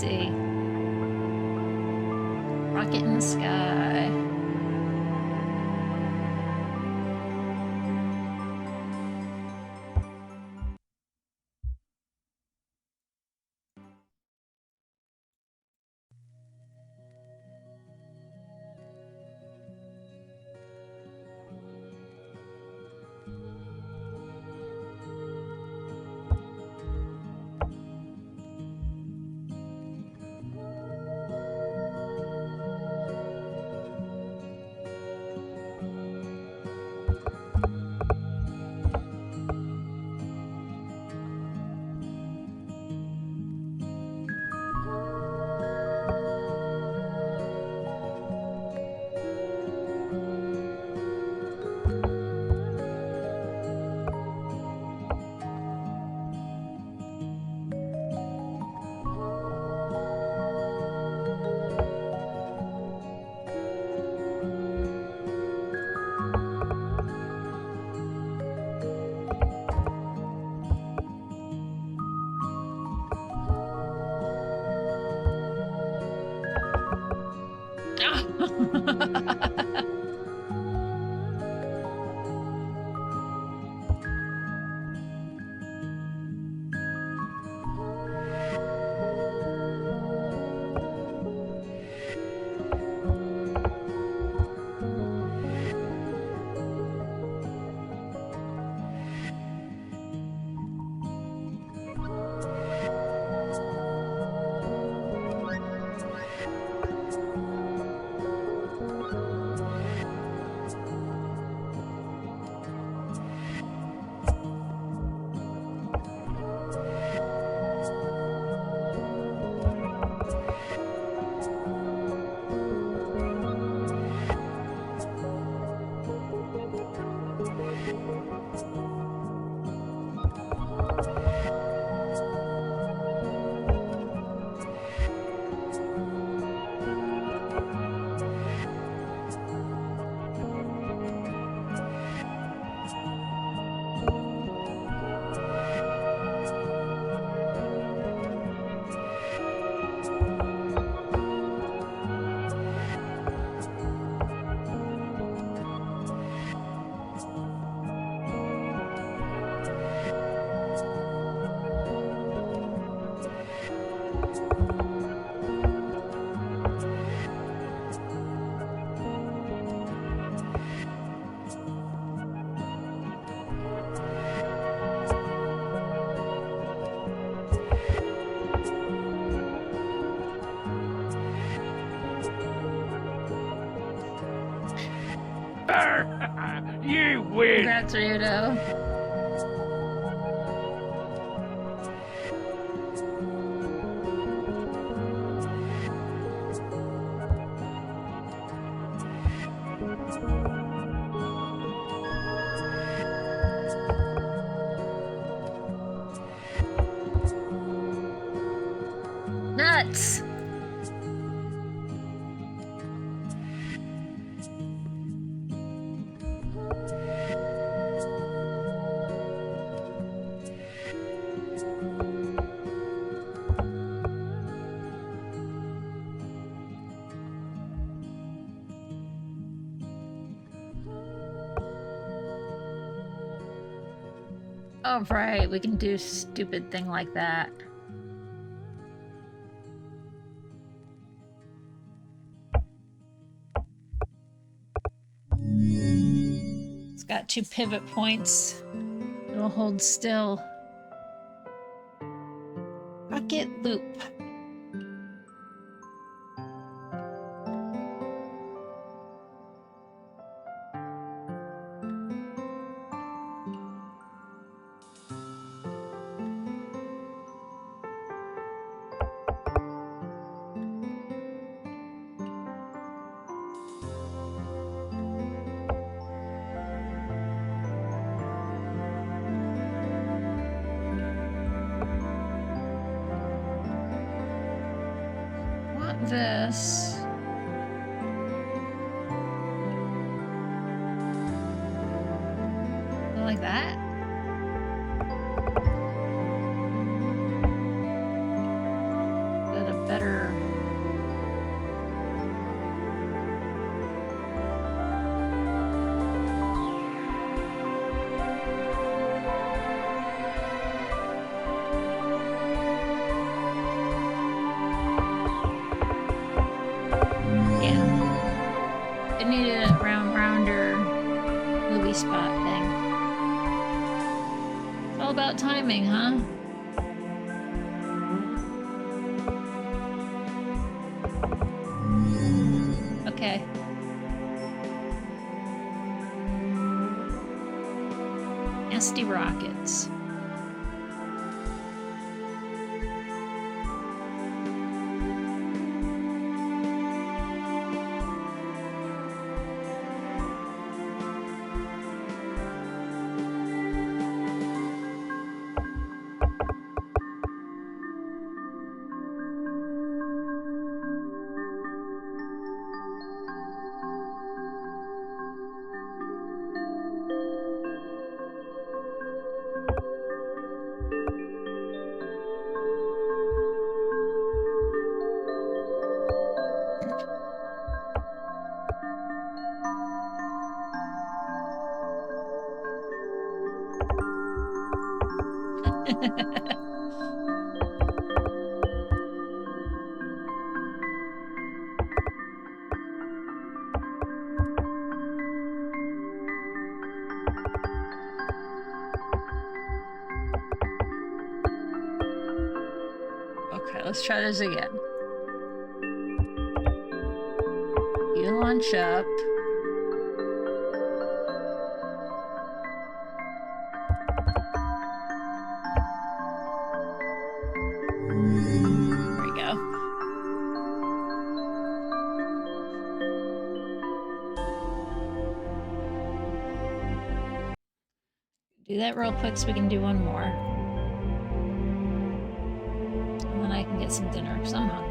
see. Rocket in the sky. You win! Congrats, Ryudo. Nuts! Oh, right, we can do stupid thing like that. It's got 2 pivot points. It'll hold still. Rocket loop. This. Like that? Is that a better about timing, huh? Okay. Nasty rockets. Okay, let's try this again. You launch up. There we go. Do that real quick so we can do one more. And then I can get some dinner because I'm hungry.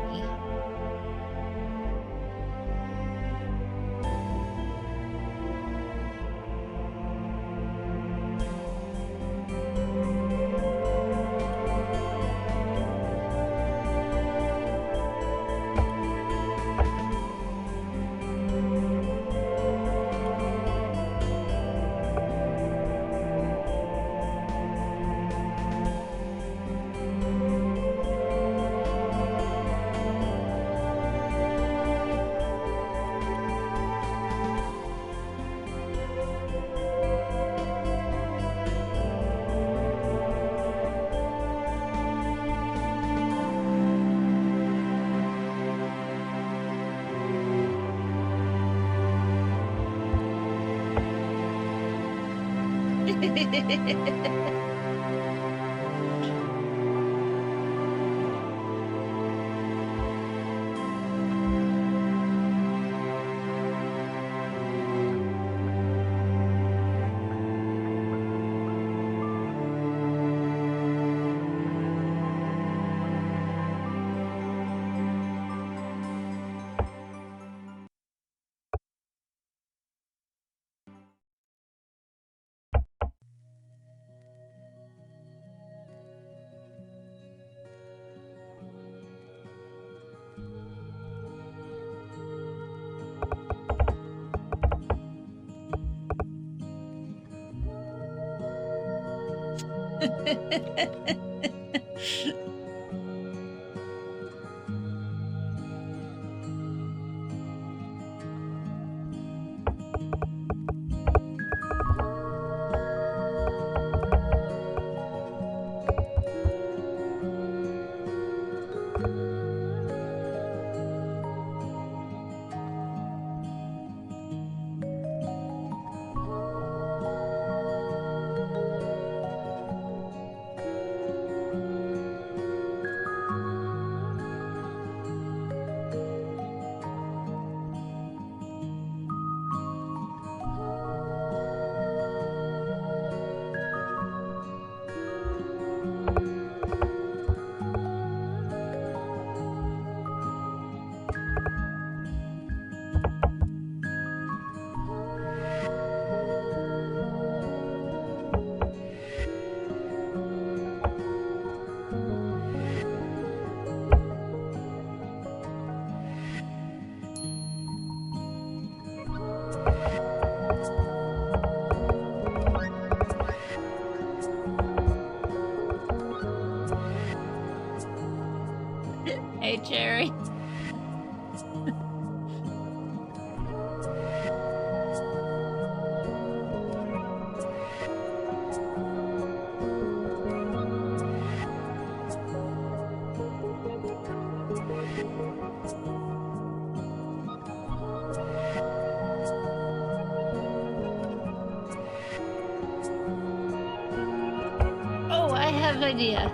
Good idea.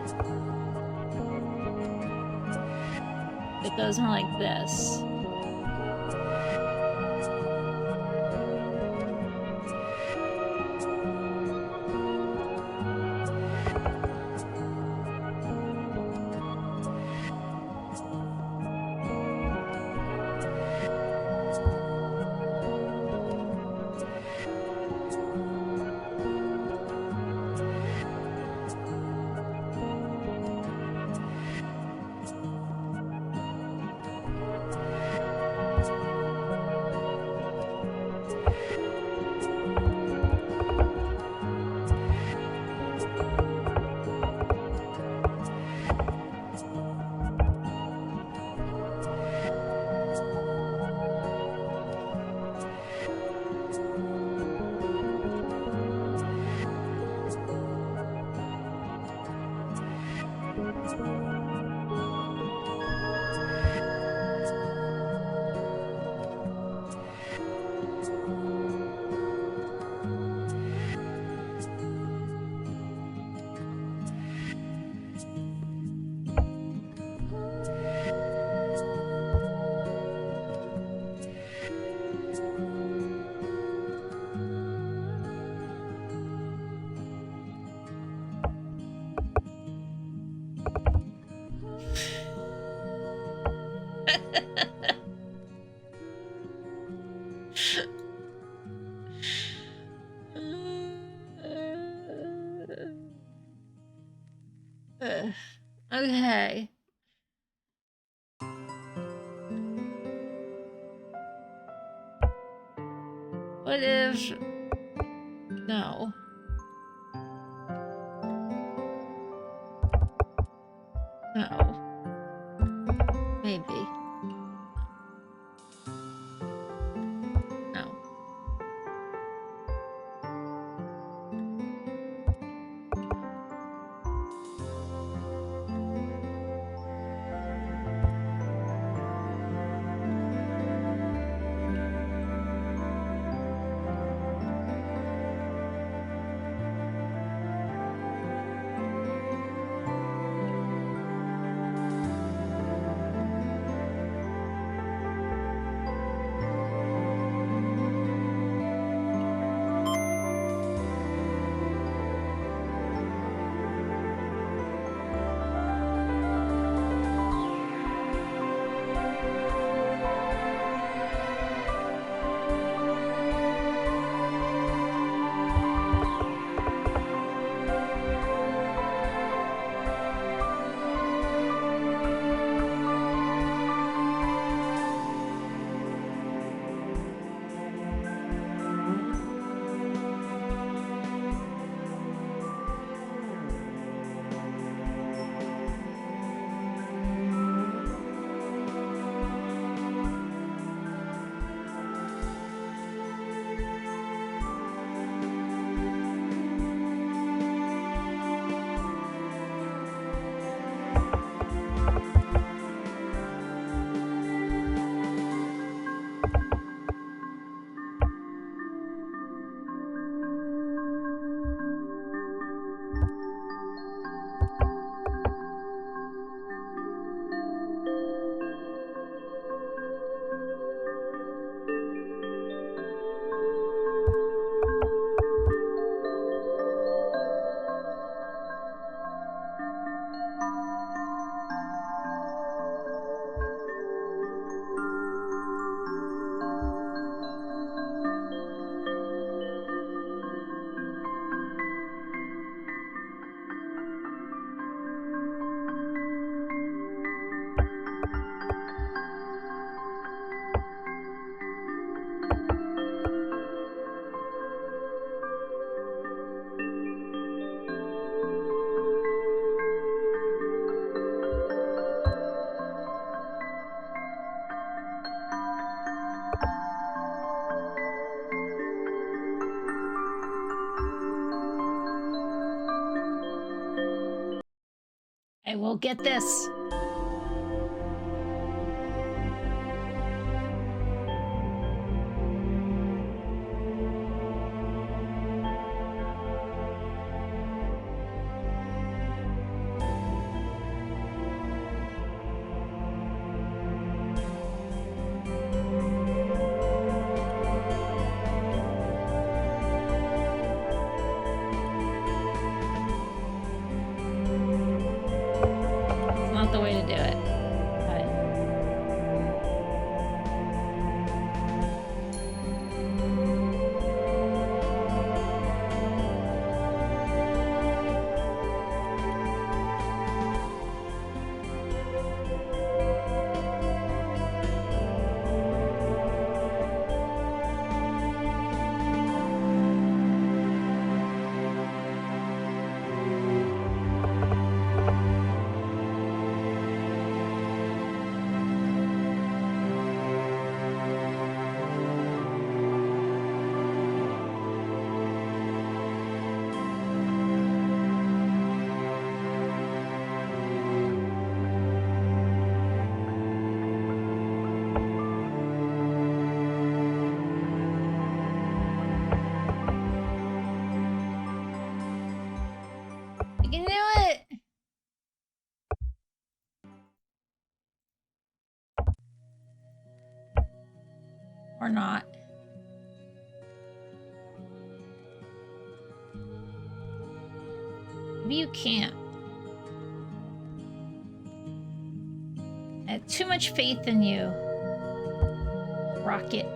It goes more like this. Okay. What if... No. No. Maybe. No. I will get this. Or not. Maybe you can't. I have too much faith in you. Rocket.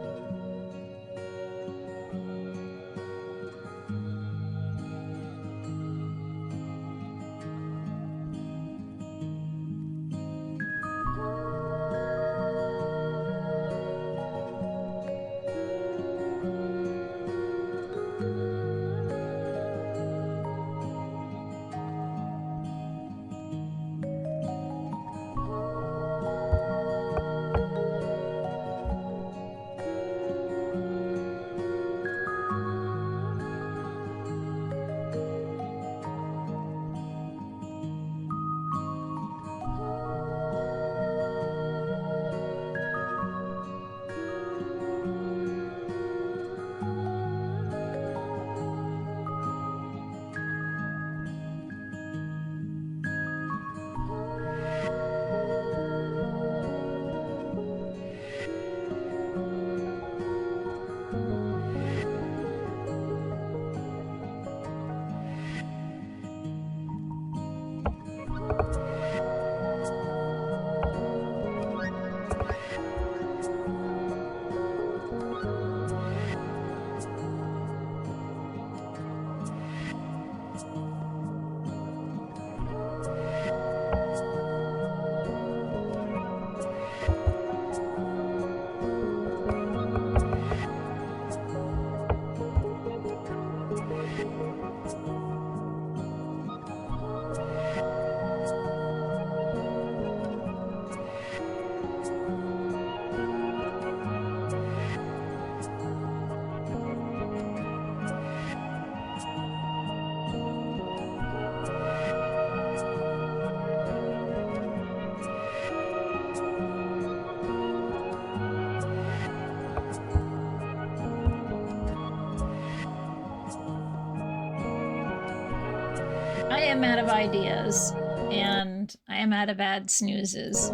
I am out of ideas, and I am out of bad snoozes.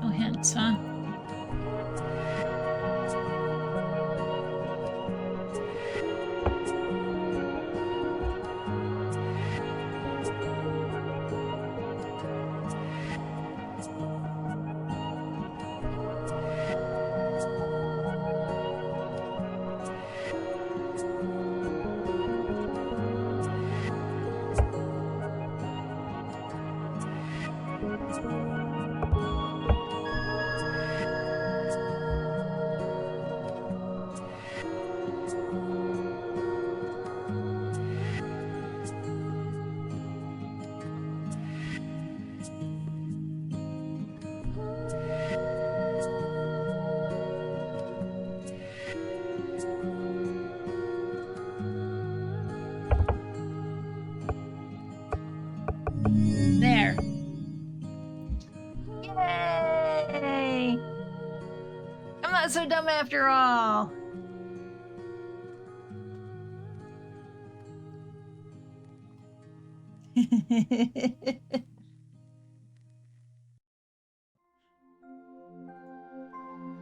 No hints, huh? There. Yay! I'm not so dumb after all.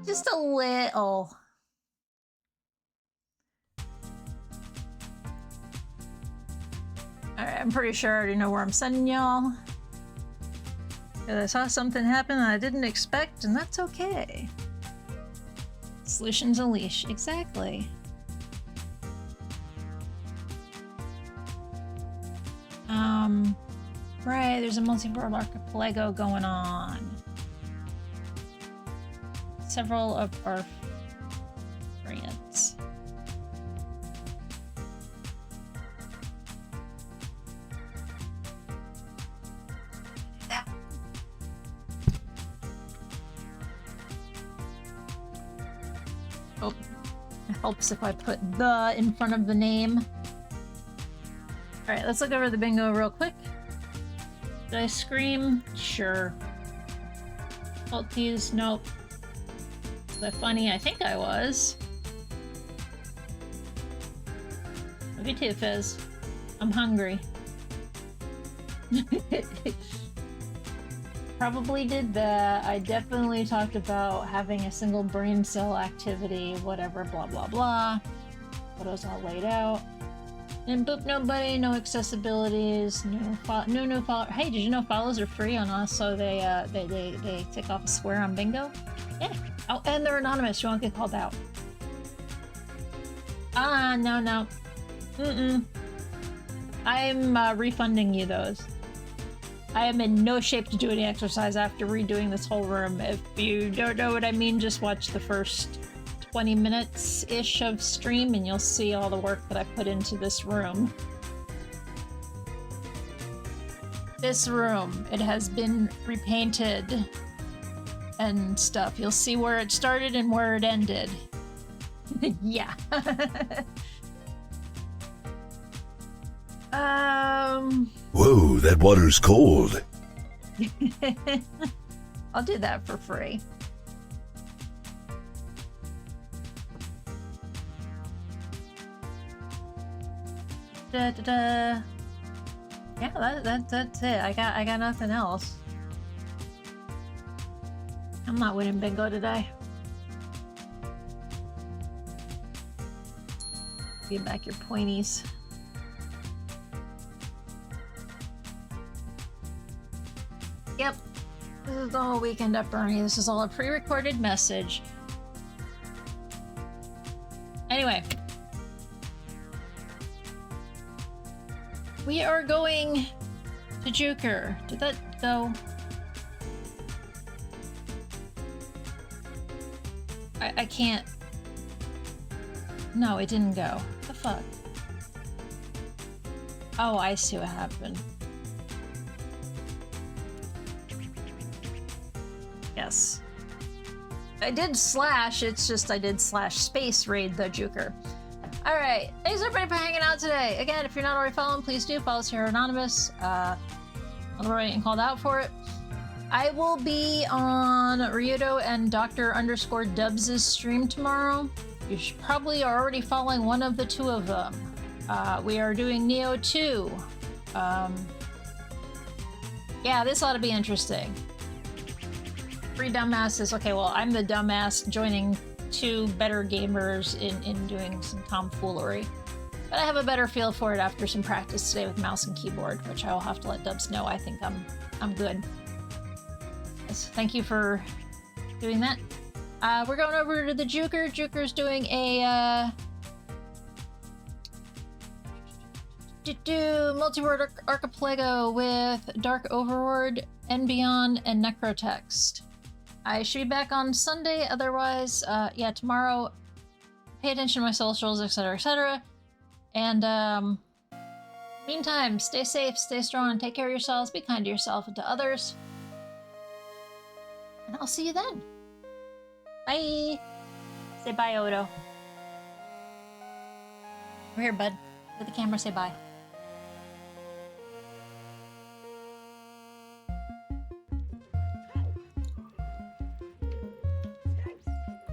Just a little. Alright, I'm pretty sure I already know where I'm sending y'all. I saw something happen that I didn't expect, and that's okay. Solutions unleash. Exactly. Right, there's a multi-world archipelago going on. Several of our friends. Oh, it helps if I put the in front of the name. Alright, let's look over the bingo real quick. Did I scream? Sure. Salties? Nope. Was I funny? I think I was. Love you too, Fizz. I'm hungry. Probably did that. I definitely talked about having a single brain cell activity, whatever, blah blah blah. Photos all laid out. And boop, nobody, no accessibilities, no follow. Hey, did you know follows are free on us? So they tick off a square on bingo. Yeah. Oh, and they're anonymous. You won't get called out. No. I'm refunding you those. I am in no shape to do any exercise after redoing this whole room. If you don't know what I mean, just watch the first 20 minutes-ish of stream and you'll see all the work that I put into this room. This room, it has been repainted and stuff. You'll see where it started and where it ended. Yeah. Whoa, that water's cold. I'll do that for free. Yeah, that's it. I got nothing else. I'm not winning bingo today. Give back your pointies. Yep. This is the whole weekend up, Bernie. This is all a pre-recorded message. Anyway. We are going to Juker. Did that go? I can't. No, it didn't go. What the fuck? Oh, I see what happened. Yes. I did slash, it's just I did slash space raid the Juker. Alright, thanks everybody for hanging out today. Again, if you're not already following, please do follow us here anonymous. I'm already getting called out for it. I will be on Ryudo and Dr_Dubs' stream tomorrow. You should probably are already following one of the two of them. We are doing Nioh 2. Yeah, this ought to be interesting. Three dumbasses. Okay, well, I'm the dumbass joining two better gamers in doing some tomfoolery. But I have a better feel for it after some practice today with mouse and keyboard, which I will have to let Dubs know. I think I'm good. Yes, thank you for doing that. We're going over to the Juker. Juker's doing a multi-word archipelago with Dark Overword, and Beyond, and Necrotext. I should be back on Sunday. Otherwise, yeah, tomorrow. Pay attention to my socials, etc., etc. And meantime, stay safe, stay strong, and take care of yourselves. Be kind to yourself and to others. And I'll see you then. Bye. Say bye, Odo. Over here, bud. Let the camera say bye.